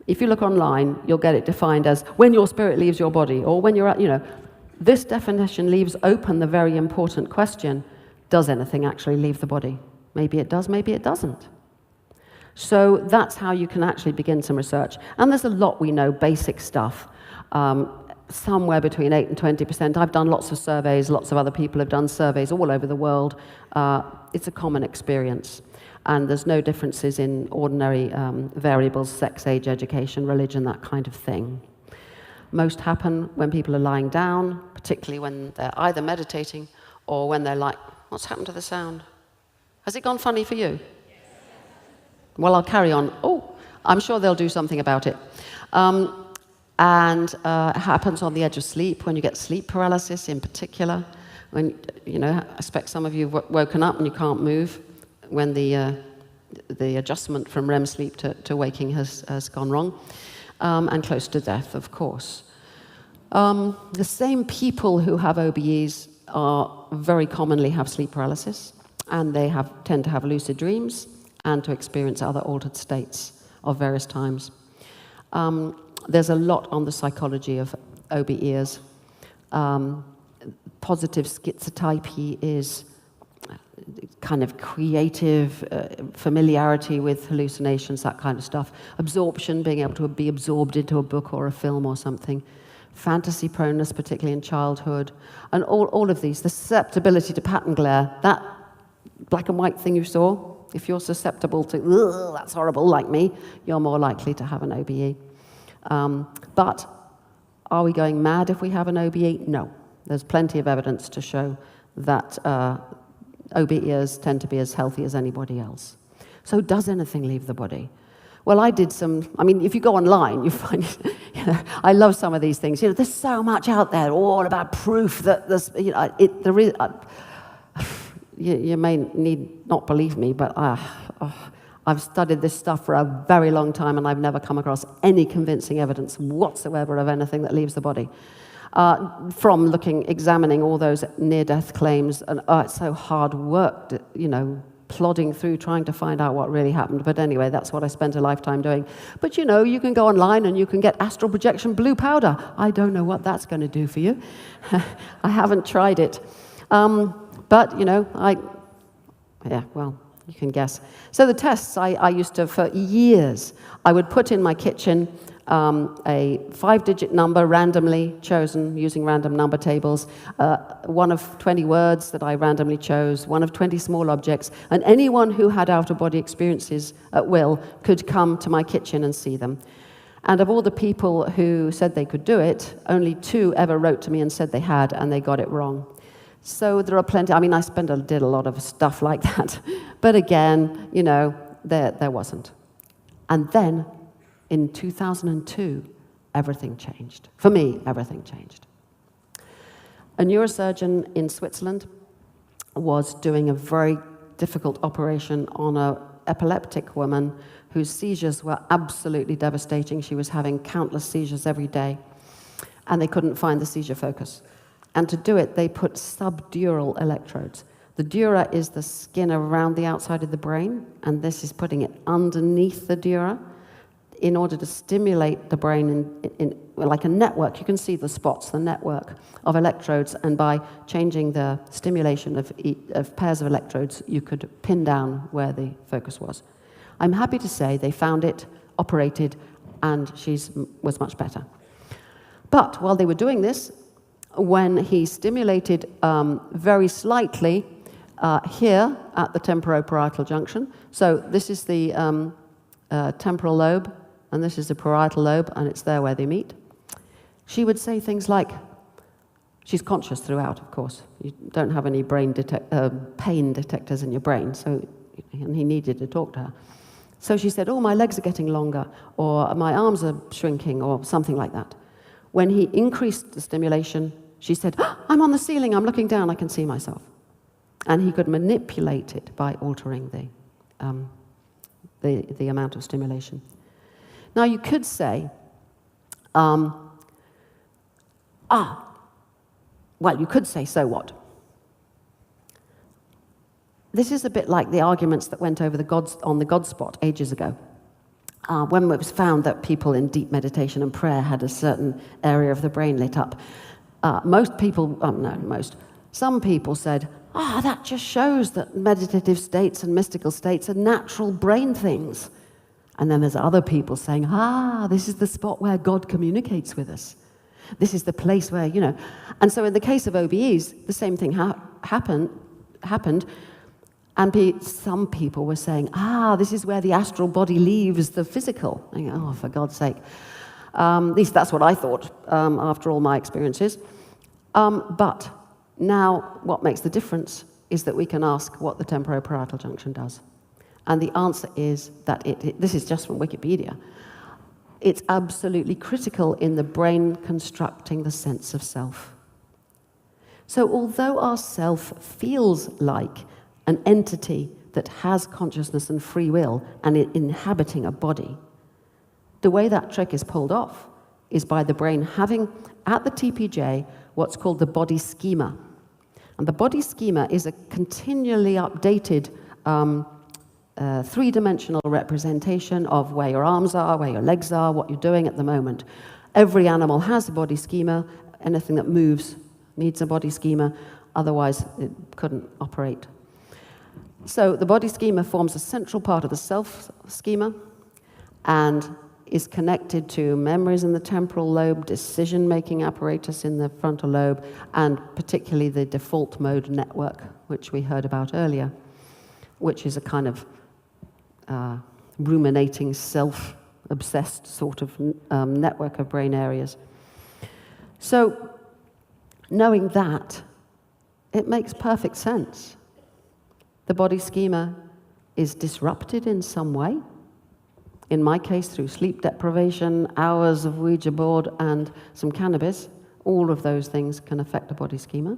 If you look online, you'll get it defined as when your spirit leaves your body, or when you're at, This definition leaves open the very important question, does anything actually leave the body? Maybe it does, maybe it doesn't. So that's how you can actually begin some research. And there's a lot we know, basic stuff, somewhere between 8 and 20%. I've done lots of surveys, lots of other people have done surveys all over the world. It's a common experience. And there's no differences in ordinary variables, sex, age, education, religion, that kind of thing. Most happen when people are lying down, particularly when they're either meditating or when they're like, what's happened to the sound? Has it gone funny for you? Well, I'll carry on. Oh, I'm sure they'll do something about it. It happens on the edge of sleep, when you get sleep paralysis in particular. When, I expect some of you have woken up and you can't move, when the adjustment from REM sleep to waking has gone wrong, and close to death, of course. The same people who have OBEs very commonly have sleep paralysis, and they tend to have lucid dreams and to experience other altered states of various times. There's a lot on the psychology of OBEs. Positive schizotypy is kind of creative familiarity with hallucinations, that kind of stuff. Absorption, being able to be absorbed into a book or a film or something. fantasy proneness, particularly in childhood, and all of these, the susceptibility to pattern glare, that black and white thing you saw, if you're susceptible to, "Ugh, that's horrible," like me, you're more likely to have an OBE. But are we going mad if we have an OBE? No. There's plenty of evidence to show that OBEers tend to be as healthy as anybody else. So does anything leave the body? Well, I did if you go online, you find, I love some of these things. There's so much out there, all about proof that there's, there is, you may need not believe me, but I've studied this stuff for a very long time, and I've never come across any convincing evidence whatsoever of anything that leaves the body. From examining all those near-death claims, and it's so hard work, plodding through trying to find out what really happened. But anyway, that's what I spent a lifetime doing. But you can go online and you can get astral projection blue powder. I don't know what that's going to do for you. I haven't tried it. But, you can guess. So the tests I used to, for years, I would put in my kitchen a 5-digit number randomly chosen using random number tables, one of 20 words that I randomly chose, one of 20 small objects, and anyone who had out-of-body experiences at will could come to my kitchen and see them. And of all the people who said they could do it, only 2 ever wrote to me and said they had, and they got it wrong. So there are plenty. I did a lot of stuff like that. But again, there wasn't. And then, in 2002, everything changed. For me, everything changed. A neurosurgeon in Switzerland was doing a very difficult operation on an epileptic woman whose seizures were absolutely devastating. She was having countless seizures every day, and they couldn't find the seizure focus. And to do it, they put subdural electrodes. The dura is the skin around the outside of the brain, and this is putting it underneath the dura in order to stimulate the brain in like a network. You can see the spots, the network of electrodes, and by changing the stimulation of pairs of electrodes, you could pin down where the focus was. I'm happy to say they found it, operated, and she was much better. But while they were doing this, when he stimulated very slightly here at the temporoparietal junction, so this is the temporal lobe, and this is the parietal lobe, and it's there where they meet, she would say things like, she's conscious throughout, of course. You don't have any pain detectors in your brain, and he needed to talk to her. So she said, "Oh, my legs are getting longer," or "My arms are shrinking," or something like that. When he increased the stimulation, she said, "I'm on the ceiling, I'm looking down, I can see myself." And he could manipulate it by altering the amount of stimulation. Now you could say, you could say, so what? This is a bit like the arguments that went over on the God spot ages ago. When it was found that people in deep meditation and prayer had a certain area of the brain lit up, some people said, that just shows that meditative states and mystical states are natural brain things. And then there's other people saying, this is the spot where God communicates with us. This is the place where, And so in the case of OBEs, the same thing happened. And some people were saying, this is where the astral body leaves the physical. For God's sake. At least that's what I thought after all my experiences. But now what makes the difference is that we can ask what the temporoparietal junction does. And the answer is that this is just from Wikipedia, it's absolutely critical in the brain constructing the sense of self. So although our self feels like an entity that has consciousness and free will and inhabiting a body, the way that trick is pulled off is by the brain having, at the TPJ, what's called the body schema. And the body schema is a continually updated three-dimensional representation of where your arms are, where your legs are, what you're doing at the moment. Every animal has a body schema. Anything that moves needs a body schema, otherwise it couldn't operate. So the body schema forms a central part of the self schema, and is connected to memories in the temporal lobe, decision-making apparatus in the frontal lobe, and particularly the default mode network, which we heard about earlier, which is a kind of ruminating, self-obsessed sort of network of brain areas. So, knowing that, it makes perfect sense. The body schema is disrupted in some way. In my case, through sleep deprivation, hours of Ouija board, and some cannabis. All of those things can affect the body schema.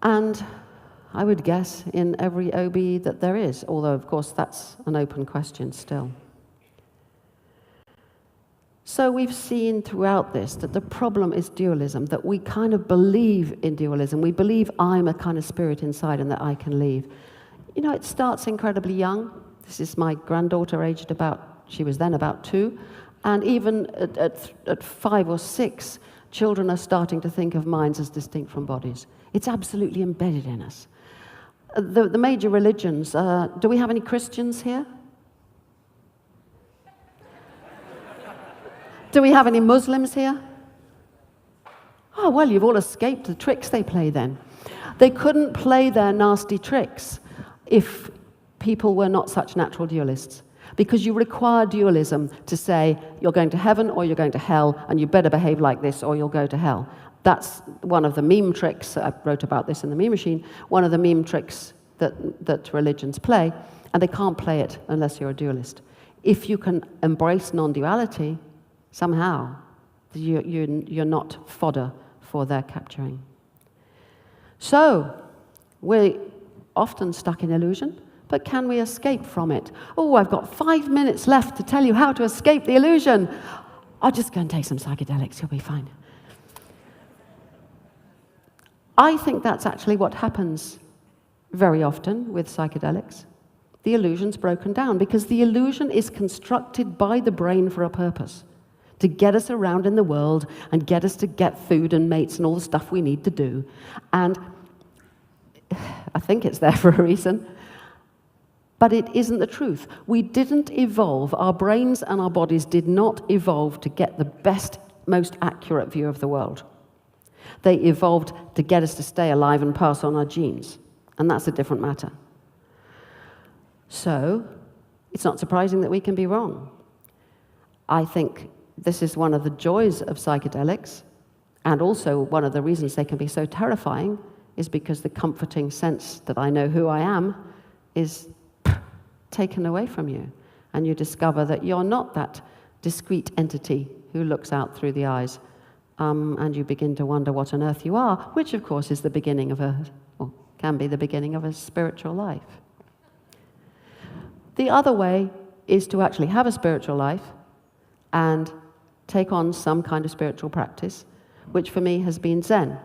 And I would guess in every OB that there is, although, of course, that's an open question still. So we've seen throughout this that the problem is dualism, that we kind of believe in dualism. We believe I'm a kind of spirit inside and that I can leave. You know, it starts incredibly young. This is my granddaughter, aged about, she was then about 2. And even at 5 or 6, children are starting to think of minds as distinct from bodies. It's absolutely embedded in us. The major religions, do we have any Christians here? Do we have any Muslims here? Oh, well, you've all escaped the tricks they play then. They couldn't play their nasty tricks if people were not such natural dualists. Because you require dualism to say, you're going to heaven or you're going to hell, and you better behave like this or you'll go to hell. That's one of the meme tricks, I wrote about this in the Meme Machine, one of the meme tricks that religions play, and they can't play it unless you're a dualist. If you can embrace non-duality, somehow, you're not fodder for their capturing. So, we're often stuck in illusion, but can we escape from it? Oh, I've got 5 minutes left to tell you how to escape the illusion. I'll just go and take some psychedelics, you'll be fine. I think that's actually what happens very often with psychedelics. The illusion's broken down because the illusion is constructed by the brain for a purpose, to get us around in the world and get us to get food and mates and all the stuff we need to do. And I think it's there for a reason. But it isn't the truth. We didn't evolve, our brains and our bodies did not evolve to get the best, most accurate view of the world. They evolved to get us to stay alive and pass on our genes. And that's a different matter. So, it's not surprising that we can be wrong. I think this is one of the joys of psychedelics, and also one of the reasons they can be so terrifying is because the comforting sense that I know who I am is taken away from you, and you discover that you're not that discrete entity who looks out through the eyes, and you begin to wonder what on earth you are, which of course is the beginning of or can be the beginning of a spiritual life. The other way is to actually have a spiritual life and take on some kind of spiritual practice, which for me has been Zen.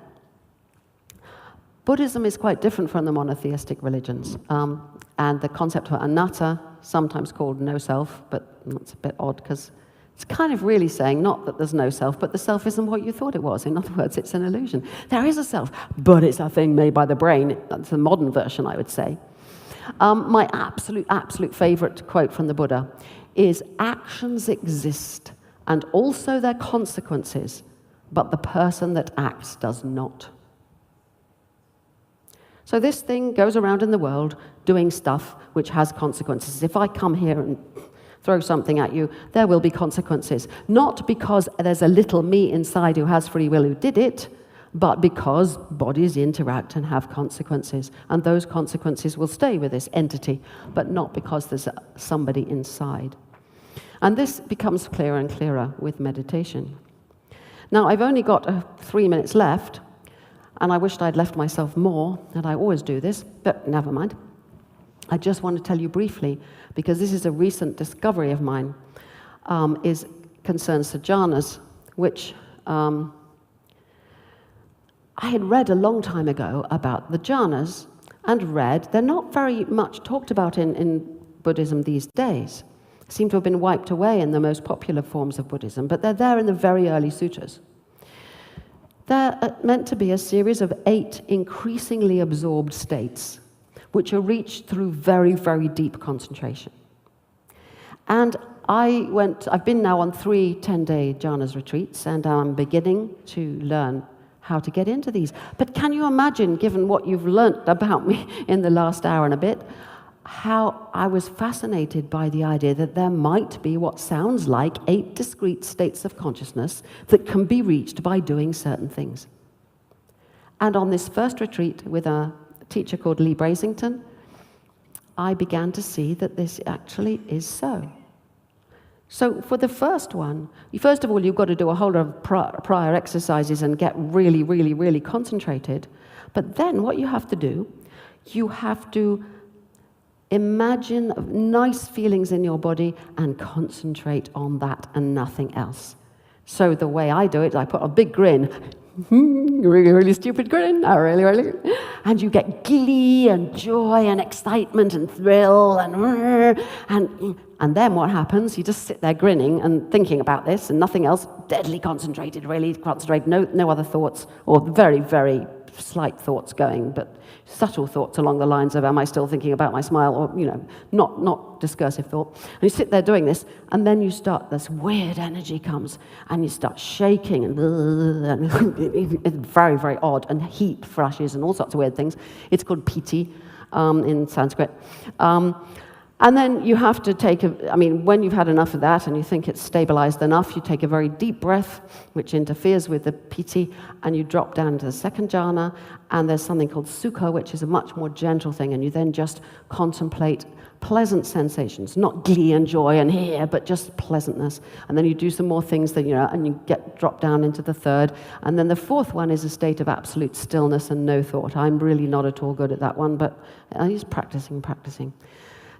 Buddhism is quite different from the monotheistic religions, and the concept of anatta, sometimes called no self, but that's a bit odd because it's kind of really saying not that there's no self, but the self isn't what you thought it was. In other words, it's an illusion. There is a self, but it's a thing made by the brain. That's the modern version, I would say. My absolute favorite quote from the Buddha is, actions exist and also their consequences, but the person that acts does not. So this thing goes around in the world doing stuff which has consequences. If I come here and throw something at you, there will be consequences. Not because there's a little me inside who has free will who did it, but because bodies interact and have consequences. And those consequences will stay with this entity, but not because there's somebody inside. And this becomes clearer and clearer with meditation. Now, I've only got 3 minutes left, and I wished I'd left myself more, and I always do this, but never mind. I just want to tell you briefly, because this is a recent discovery of mine, concerns sadhanas, which I had read a long time ago about the jhanas, and read, they're not very much talked about in Buddhism these days. Seem to have been wiped away in the most popular forms of Buddhism, but they're there in the very early sutras. They're meant to be a series of 8 increasingly absorbed states, which are reached through very, very deep concentration. And I've been now on 3 10-day jhanas retreats, and I'm beginning to learn how to get into these. But can you imagine, given what you've learnt about me in the last hour and a bit, how I was fascinated by the idea that there might be what sounds like 8 discrete states of consciousness that can be reached by doing certain things. And on this first retreat with a teacher called Lee Brasington, I began to see that this actually is so. So for the first one, first of all, you've got to do a whole lot of prior exercises and get really, really, really concentrated. But then what you have to do, you have to imagine nice feelings in your body and concentrate on that and nothing else. So the way I do it, I put a big grin, really, really stupid grin, and you get glee and joy and excitement and thrill and then what happens? You just sit there grinning and thinking about this and nothing else, deadly concentrated, really concentrated, no other thoughts, or very, very slight thoughts going, but subtle thoughts along the lines of, am I still thinking about my smile, or, not discursive thought. And you sit there doing this, and then you start, this weird energy comes, and you start shaking, and it's very, very odd, and heat flashes, and all sorts of weird things. It's called piti in Sanskrit. And then you have to when you've had enough of that and you think it's stabilized enough, you take a very deep breath, which interferes with the piti, and you drop down to the second jhana, and there's something called sukha, which is a much more gentle thing, and you then just contemplate pleasant sensations, not glee and joy and here, but just pleasantness. And then you do some more things that, and you drop down into the third. And then the fourth one is a state of absolute stillness and no thought. I'm really not at all good at that one, but he's practicing.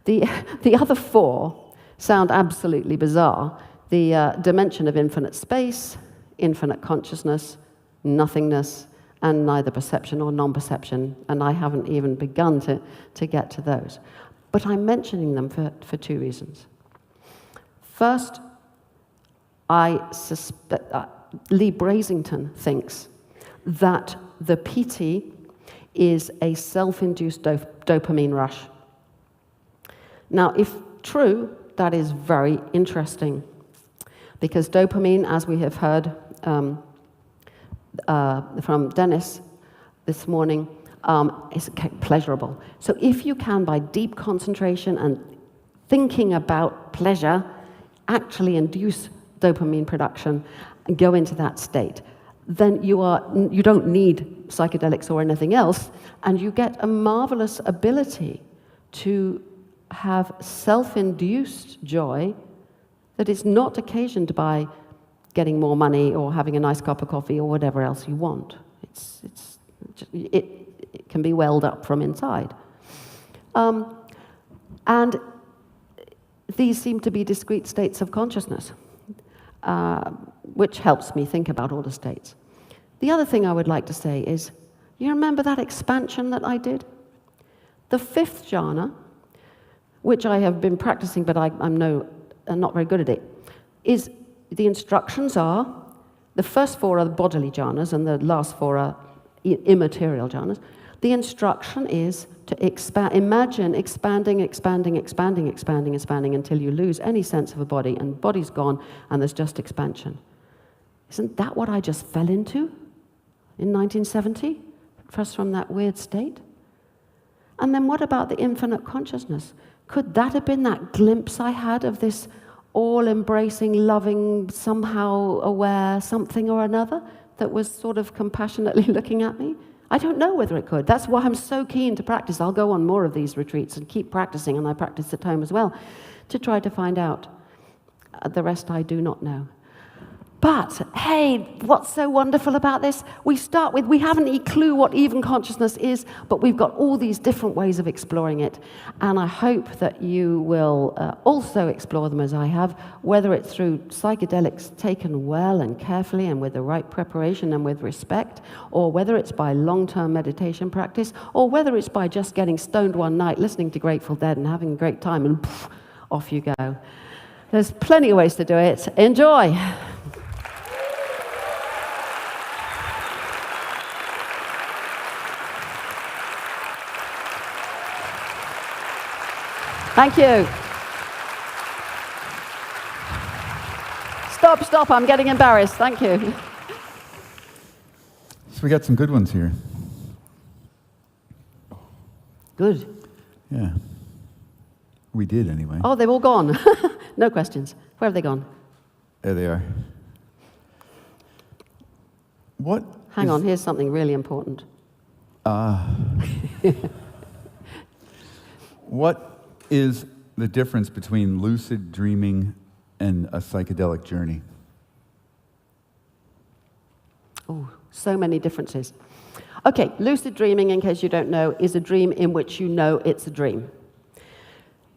The other 4 sound absolutely bizarre. The dimension of infinite space, infinite consciousness, nothingness, and neither perception or non-perception. And I haven't even begun to get to those. But I'm mentioning them for 2 reasons. First, I suspect Lee Brasington thinks that the piti is a self-induced dopamine rush. Now, if true, that is very interesting, because dopamine, as we have heard from Dennis this morning, is pleasurable. So if you can, by deep concentration and thinking about pleasure, actually induce dopamine production and go into that state, then you don't need psychedelics or anything else, and you get a marvelous ability to have self-induced joy that is not occasioned by getting more money or having a nice cup of coffee or whatever else you want. It can be welled up from inside. And these seem to be discrete states of consciousness, which helps me think about all the states. The other thing I would like to say is, you remember that expansion that I did? The 5th jhana, which I have been practicing, but I'm not very good at it, is the instructions are, the first 4 are the bodily jhanas, and the last 4 are immaterial jhanas. The instruction is to imagine expanding until you lose any sense of a body, and body's gone, and there's just expansion. Isn't that what I just fell into in 1970, first from that weird state? And then what about the infinite consciousness? Could that have been that glimpse I had of this all-embracing, loving, somehow aware something or another that was sort of compassionately looking at me? I don't know whether it could. That's why I'm so keen to practice. I'll go on more of these retreats and keep practicing, and I practice at home as well, to try to find out. The rest I do not know. But, hey, what's so wonderful about this? We haven't a clue what even consciousness is, but we've got all these different ways of exploring it. And I hope that you will also explore them as I have, whether it's through psychedelics taken well and carefully and with the right preparation and with respect, or whether it's by long-term meditation practice, or whether it's by just getting stoned one night, listening to Grateful Dead and having a great time, and poof, off you go. There's plenty of ways to do it. Enjoy. Thank you. stop, I'm getting embarrassed. Thank you. So we got some good ones here. Good. Yeah. We did, anyway. Oh, they've all gone. No questions. Where have they gone? There they are. Hang on, here's something really important. What is the difference between lucid dreaming and a psychedelic journey? Oh, so many differences. Okay, lucid dreaming, in case you don't know, is a dream in which you know it's a dream.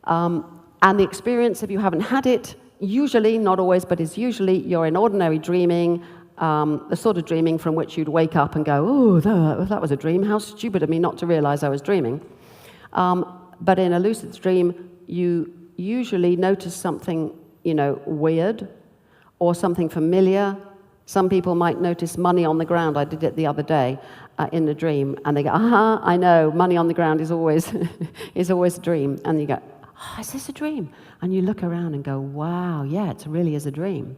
And the experience, if you haven't had it, usually, not always, but is usually, you're in ordinary dreaming, the sort of dreaming from which you'd wake up and go, oh, that was a dream. How stupid of me not to realize I was dreaming. But in a lucid dream, you usually notice something, weird or something familiar. Some people might notice money on the ground. I did it the other day in the dream, and they go, aha, I know, money on the ground is always is always a dream. And you go, oh, is this a dream? And you look around and go, wow, yeah, it really is a dream.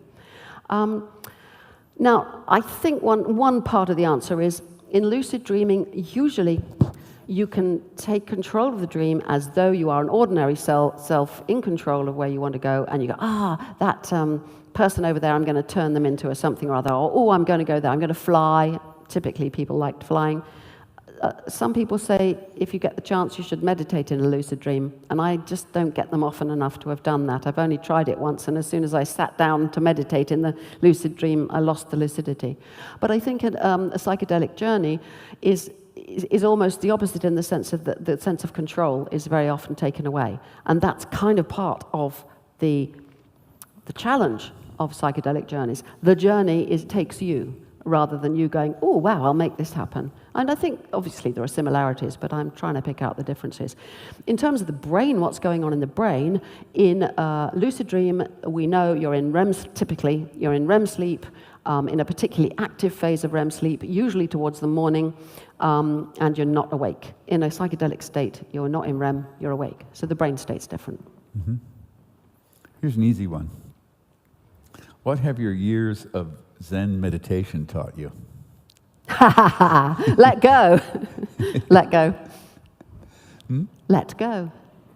Now, I think one part of the answer is, in lucid dreaming, usually you can take control of the dream as though you are an ordinary self in control of where you want to go, and you go, that person over there, I'm going to turn them into a something or other, or, oh, I'm going to go there, I'm going to fly. Typically, people like flying. Some people say, if you get the chance, you should meditate in a lucid dream, and I just don't get them often enough to have done that. I've only tried it once, and as soon as I sat down to meditate in the lucid dream, I lost the lucidity. But I think a psychedelic journey is almost the opposite, in the sense of the sense of control is very often taken away, and that's kind of part of the challenge of psychedelic journeys. The journey takes you, rather than you going, oh, wow, I'll make this happen. And I think, obviously, there are similarities, but I'm trying to pick out the differences. In terms of the brain, what's going on in the brain, in lucid dream, we know you're in REM, typically, you're in REM sleep, in a particularly active phase of REM sleep, usually towards the morning, and you're not awake. In a psychedelic state, you're not in REM, you're awake. So the brain state's different. Mm-hmm. Here's an easy one. What have your years of Zen meditation taught you? Let go. Let go. Hmm? Let go.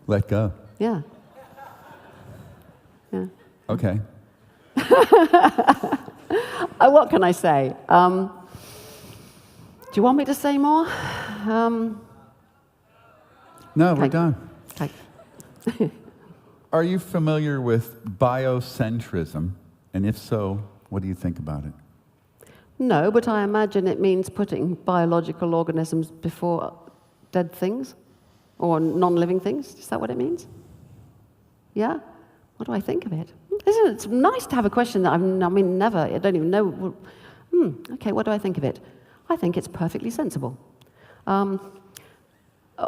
Let go. Yeah. Yeah. Okay. What can I say? Do you want me to say more? No, we're done. Okay. Are you familiar with biocentrism? And if so, what do you think about it? No, but I imagine it means putting biological organisms before dead things or non-living things. Is that what it means? Yeah? What do I think of it? Isn't it? It's nice to have a question that I don't even know. Okay, what do I think of it? I think it's perfectly sensible.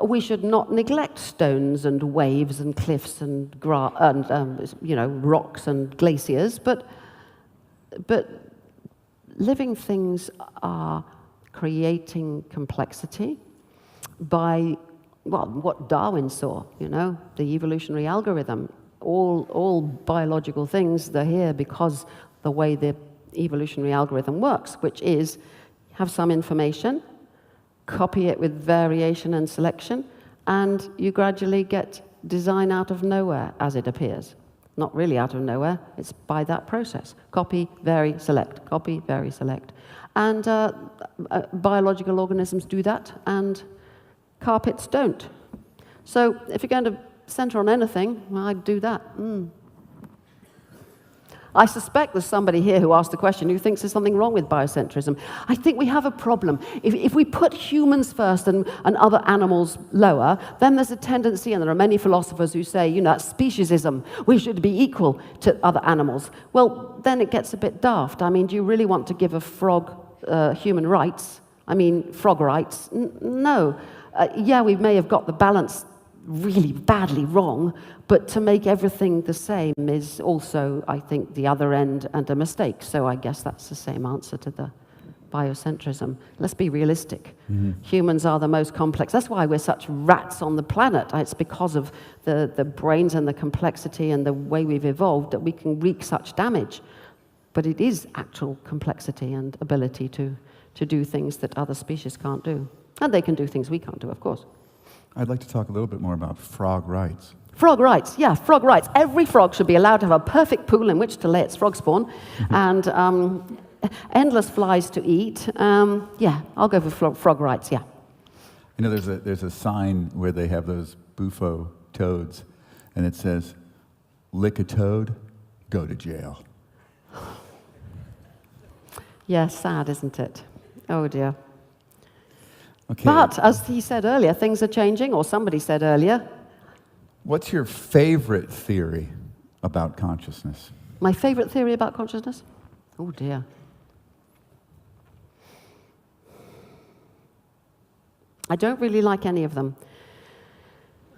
We should not neglect stones and waves and cliffs and rocks and glaciers, but living things are creating complexity by, what Darwin saw, the evolutionary algorithm. All biological things, they're here because the way the evolutionary algorithm works, which is have some information, copy it with variation and selection, and you gradually get design out of nowhere as it appears. Not really out of nowhere, it's by that process. Copy, vary, select, copy, vary, select. And biological organisms do that, and carpets don't. So if you're going to center on anything, I'd do that. I suspect there's somebody here who asked the question who thinks there's something wrong with biocentrism. I think we have a problem. If we put humans first and other animals lower, then there's a tendency, and there are many philosophers who say, that's speciesism. We should be equal to other animals. Well, then it gets a bit daft. Do you really want to give a frog human rights? Frog rights? No. We may have got the balance really badly wrong, but to make everything the same is also, I think, the other end and a mistake. So I guess that's the same answer to the biocentrism. Let's be realistic. Mm-hmm. Humans are the most complex. That's why we're such rats on the planet. It's because of the brains and the complexity and the way we've evolved that we can wreak such damage. But it is actual complexity and ability to do things that other species can't do. And they can do things we can't do, of course. I'd like to talk a little bit more about frog rights. Frog rights, yeah, frog rights. Every frog should be allowed to have a perfect pool in which to lay its frog spawn, and endless flies to eat. Yeah, I'll go for frog rights, yeah. You know, there's a sign where they have those bufo toads, and it says, lick a toad, go to jail. Yeah, sad, isn't it? Oh dear. Okay. But, as he said earlier, things are changing, or somebody said earlier. What's your favorite theory about consciousness? My favorite theory about consciousness? Oh dear. I don't really like any of them.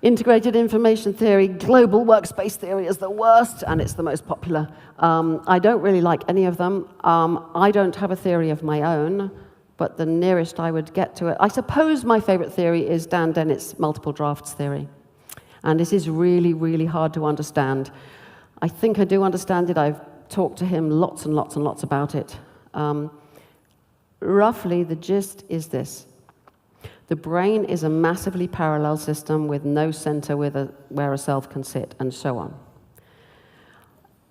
Integrated information theory, global workspace theory is the worst, and it's the most popular. I don't really like any of them. I don't have a theory of my own, but the nearest I would get to it, I suppose my favorite theory is Dan Dennett's multiple drafts theory. And it is really, really hard to understand. I think I do understand it. I've talked to him lots and lots and lots about it. Roughly, the gist is this. The brain is a massively parallel system with no center where a self can sit, and so on.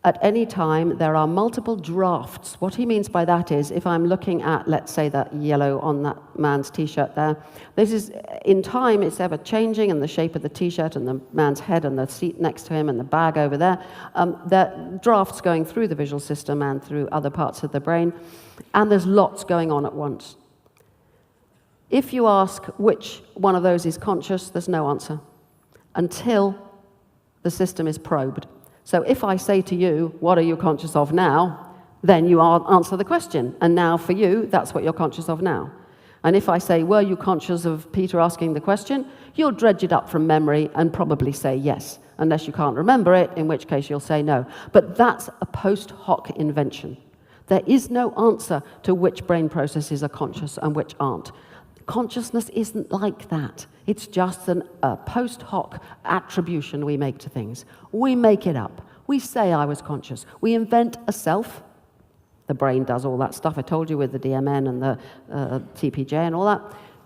At any time, there are multiple drafts. What he means by that is, if I'm looking at, let's say, that yellow on that man's T-shirt there, this is, in time, it's ever changing, and the shape of the T-shirt, and the man's head, and the seat next to him, and the bag over there. There are drafts going through the visual system and through other parts of the brain, and there's lots going on at once. If you ask which one of those is conscious, there's no answer until the system is probed. So if I say to you, what are you conscious of now? Then you answer the question. And now for you, that's what you're conscious of now. And if I say, were you conscious of Peter asking the question? You'll dredge it up from memory and probably say yes, unless you can't remember it, in which case you'll say no. But that's a post hoc invention. There is no answer to which brain processes are conscious and which aren't. Consciousness isn't like that. It's just a post hoc attribution we make to things. We make it up. We say I was conscious. We invent a self. The brain does all that stuff I told you with the DMN and the TPJ and all that.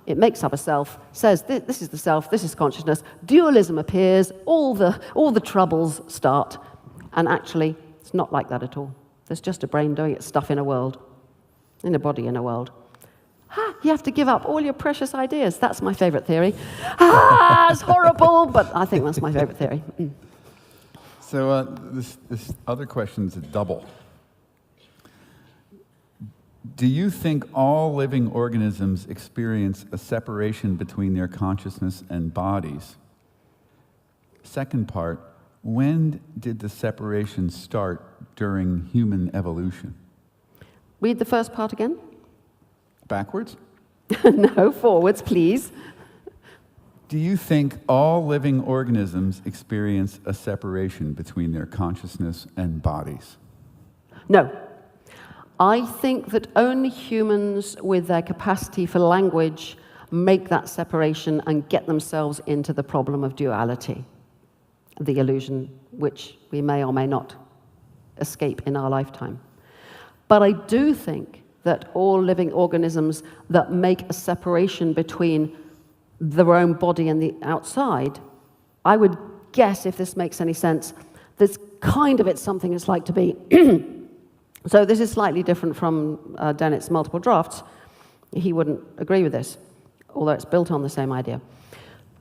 It makes up a self, says this is the self, this is consciousness. Dualism appears, all the troubles start. And actually, it's not like that at all. There's just a brain doing its stuff in a world, in a body in a world. You have to give up all your precious ideas. That's my favorite theory. It's horrible, but I think that's my favorite theory. So this other question's a double. Do you think all living organisms experience a separation between their consciousness and bodies? Second part, when did the separation start during human evolution? Read the first part again. Backwards? No, forwards, please. Do you think all living organisms experience a separation between their consciousness and bodies? No. I think that only humans with their capacity for language make that separation and get themselves into the problem of duality, the illusion which we may or may not escape in our lifetime. But I do think that all living organisms that make a separation between their own body and the outside, I would guess, if this makes any sense, there's kind of it's something it's like to be. So this is slightly different from Dennett's multiple drafts. He wouldn't agree with this, although it's built on the same idea.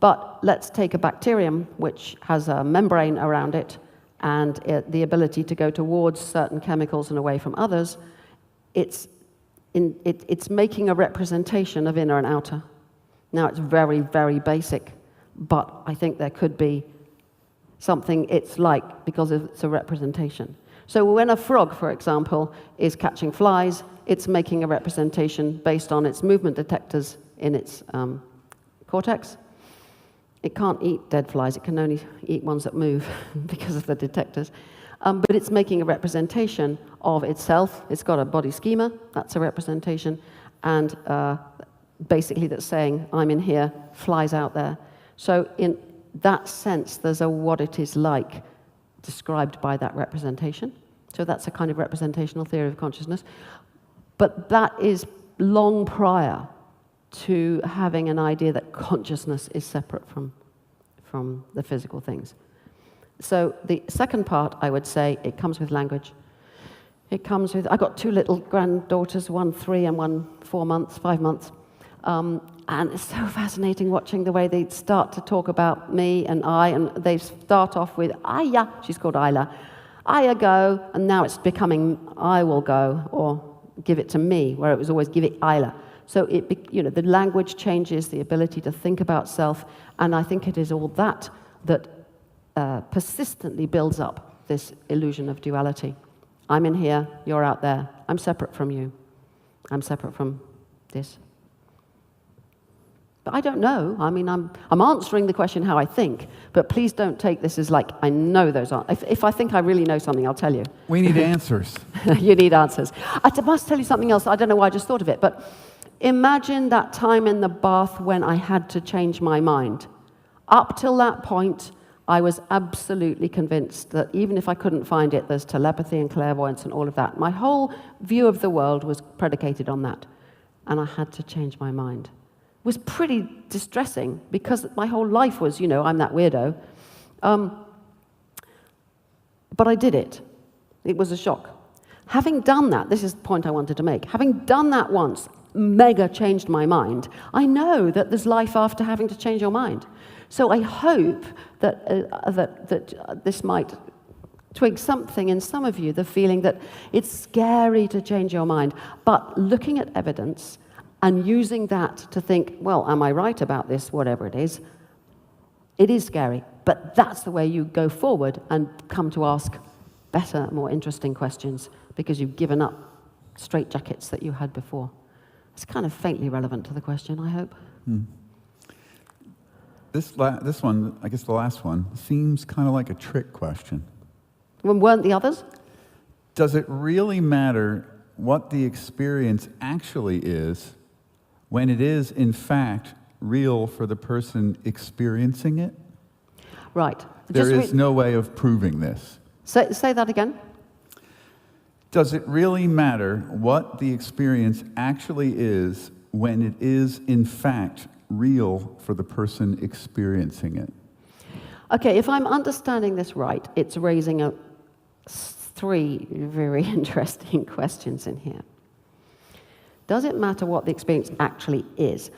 But let's take a bacterium, which has a membrane around it and the ability to go towards certain chemicals and away from others. It's making a representation of inner and outer. Now, it's very, very basic, but I think there could be something it's like because it's a representation. So when a frog, for example, is catching flies, it's making a representation based on its movement detectors in its cortex. It can't eat dead flies. It can only eat ones that move because of the detectors. But it's making a representation of itself. It's got a body schema. That's a representation. And basically that's saying, I'm in here, flies out there. So in that sense, there's a what it is like described by that representation. So that's a kind of representational theory of consciousness. But that is long prior to having an idea that consciousness is separate from the physical things. So the second part, I would say, it comes with language. It comes with, I've got 2 little granddaughters, one 3 and one 4 months, 5 months. And it's so fascinating watching the way they start to talk about me and I, and they start off with, Aya, she's called Isla. Aya go, and now it's becoming, I will go, or give it to me, where it was always give it Isla. So the language changes, the ability to think about self, and I think it is all that persistently builds up this illusion of duality. I'm in here, you're out there. I'm separate from you. I'm separate from this. But I don't know. I mean, I'm answering the question how I think, but please don't take this as like, I know those answers. If I think I really know something, I'll tell you. We need answers. You need answers. I must tell you something else. I don't know why I just thought of it, but imagine that time in the bath when I had to change my mind. Up till that point, I was absolutely convinced that even if I couldn't find it, there's telepathy and clairvoyance and all of that. My whole view of the world was predicated on that. And I had to change my mind. It was pretty distressing because my whole life was, I'm that weirdo. But I did it. It was a shock. Having done that, this is the point I wanted to make, having done that once, mega changed my mind. I know that there's life after having to change your mind. So I hope that this might twig something in some of you, the feeling that it's scary to change your mind. But looking at evidence and using that to think, well, am I right about this, whatever it is scary. But that's the way you go forward and come to ask better, more interesting questions because you've given up straitjackets that you had before. It's kind of faintly relevant to the question, I hope. This one, I guess the last one, seems kind of like a trick question. Weren't the others? Does it really matter what the experience actually is when it is, in fact, real for the person experiencing it? Right. There is no way of proving this. Say that again. Does it really matter what the experience actually is when it is, in fact, real for the person experiencing it? Okay, if I'm understanding this right, it's raising 3 very interesting questions in here. Does it matter what the experience actually is?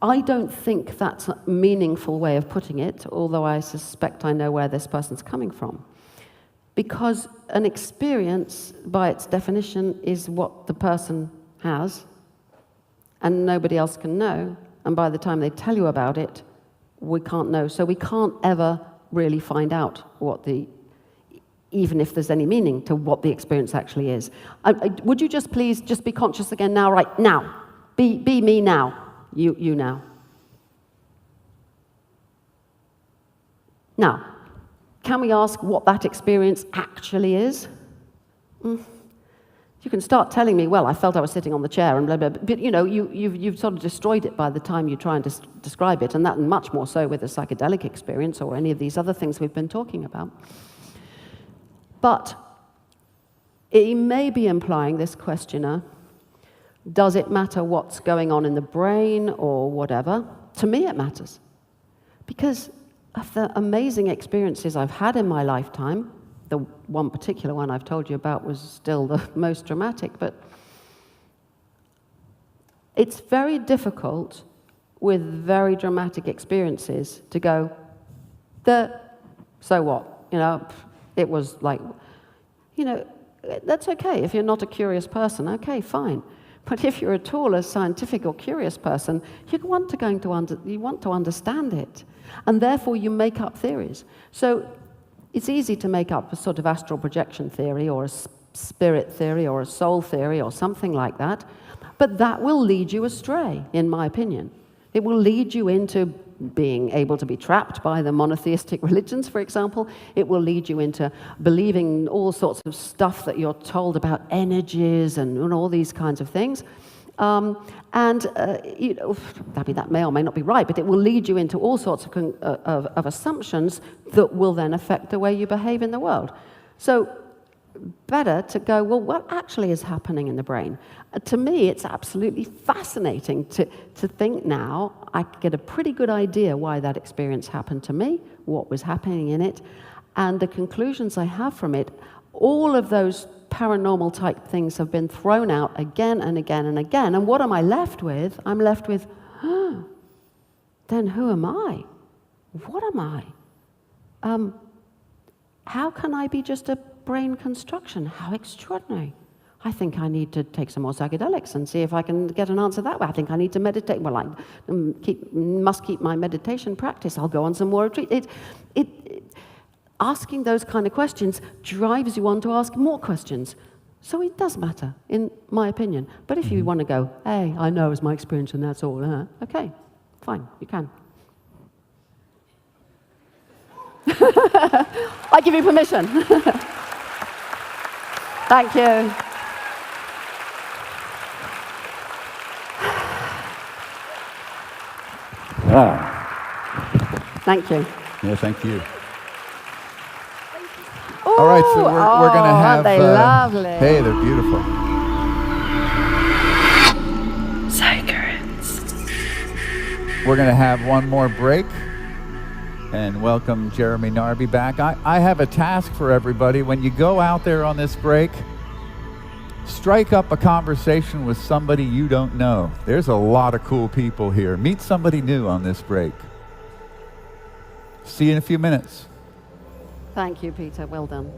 I don't think that's a meaningful way of putting it, although I suspect I know where this person's coming from. Because an experience, by its definition, is what the person has, and nobody else can know. And by the time they tell you about it, we can't know. So we can't ever really find out even if there's any meaning to what the experience actually is. Would you just please just be conscious again now, right now? Be me now. You now. Now, can we ask what that experience actually is? You can start telling me, well, I felt I was sitting on the chair and blah, blah, blah. But, you've sort of destroyed it by the time you try and describe it, and that much more so with a psychedelic experience or any of these other things we've been talking about. But it may be implying, this questioner, does it matter what's going on in the brain or whatever? To me, it matters. Because of the amazing experiences I've had in my lifetime, the one particular one I've told you about was still the most dramatic, but it's very difficult with very dramatic experiences to go, so what? It was like, that's okay if you're not a curious person, okay, fine. But if you're at all a scientific or curious person, you want to understand it. And therefore you make up theories. So it's easy to make up a sort of astral projection theory or a spirit theory or a soul theory or something like that. But that will lead you astray, in my opinion. It will lead you into being able to be trapped by the monotheistic religions, for example. It will lead you into believing all sorts of stuff that you're told about energies and all these kinds of things. That may or may not be right, but it will lead you into all sorts of assumptions that will then affect the way you behave in the world. So better to go, well, what actually is happening in the brain? To me, it's absolutely fascinating to think now I get a pretty good idea why that experience happened to me, what was happening in it, and the conclusions I have from it. All of those paranormal type things have been thrown out again and again and again. And what am I left with? I'm left with, then who am I? What am I? How can I be just a brain construction? How extraordinary. I think I need to take some more psychedelics and see if I can get an answer that way. I think I need to meditate. Well, I must keep my meditation practice. I'll go on some more retreat. Asking those kind of questions drives you on to ask more questions. So it does matter, in my opinion. But if you want to go, hey, I know it's my experience and that's all, okay, fine, you can. I give you permission. Thank you. Thank you. Yeah, thank you. All right, so we're going to have... Aren't they lovely? Hey, they're beautiful. Psycherence. We're going to have one more break and welcome Jeremy Narby back. I have a task for everybody. When you go out there on this break, strike up a conversation with somebody you don't know. There's a lot of cool people here. Meet somebody new on this break. See you in a few minutes. Thank you, Peter. Well done.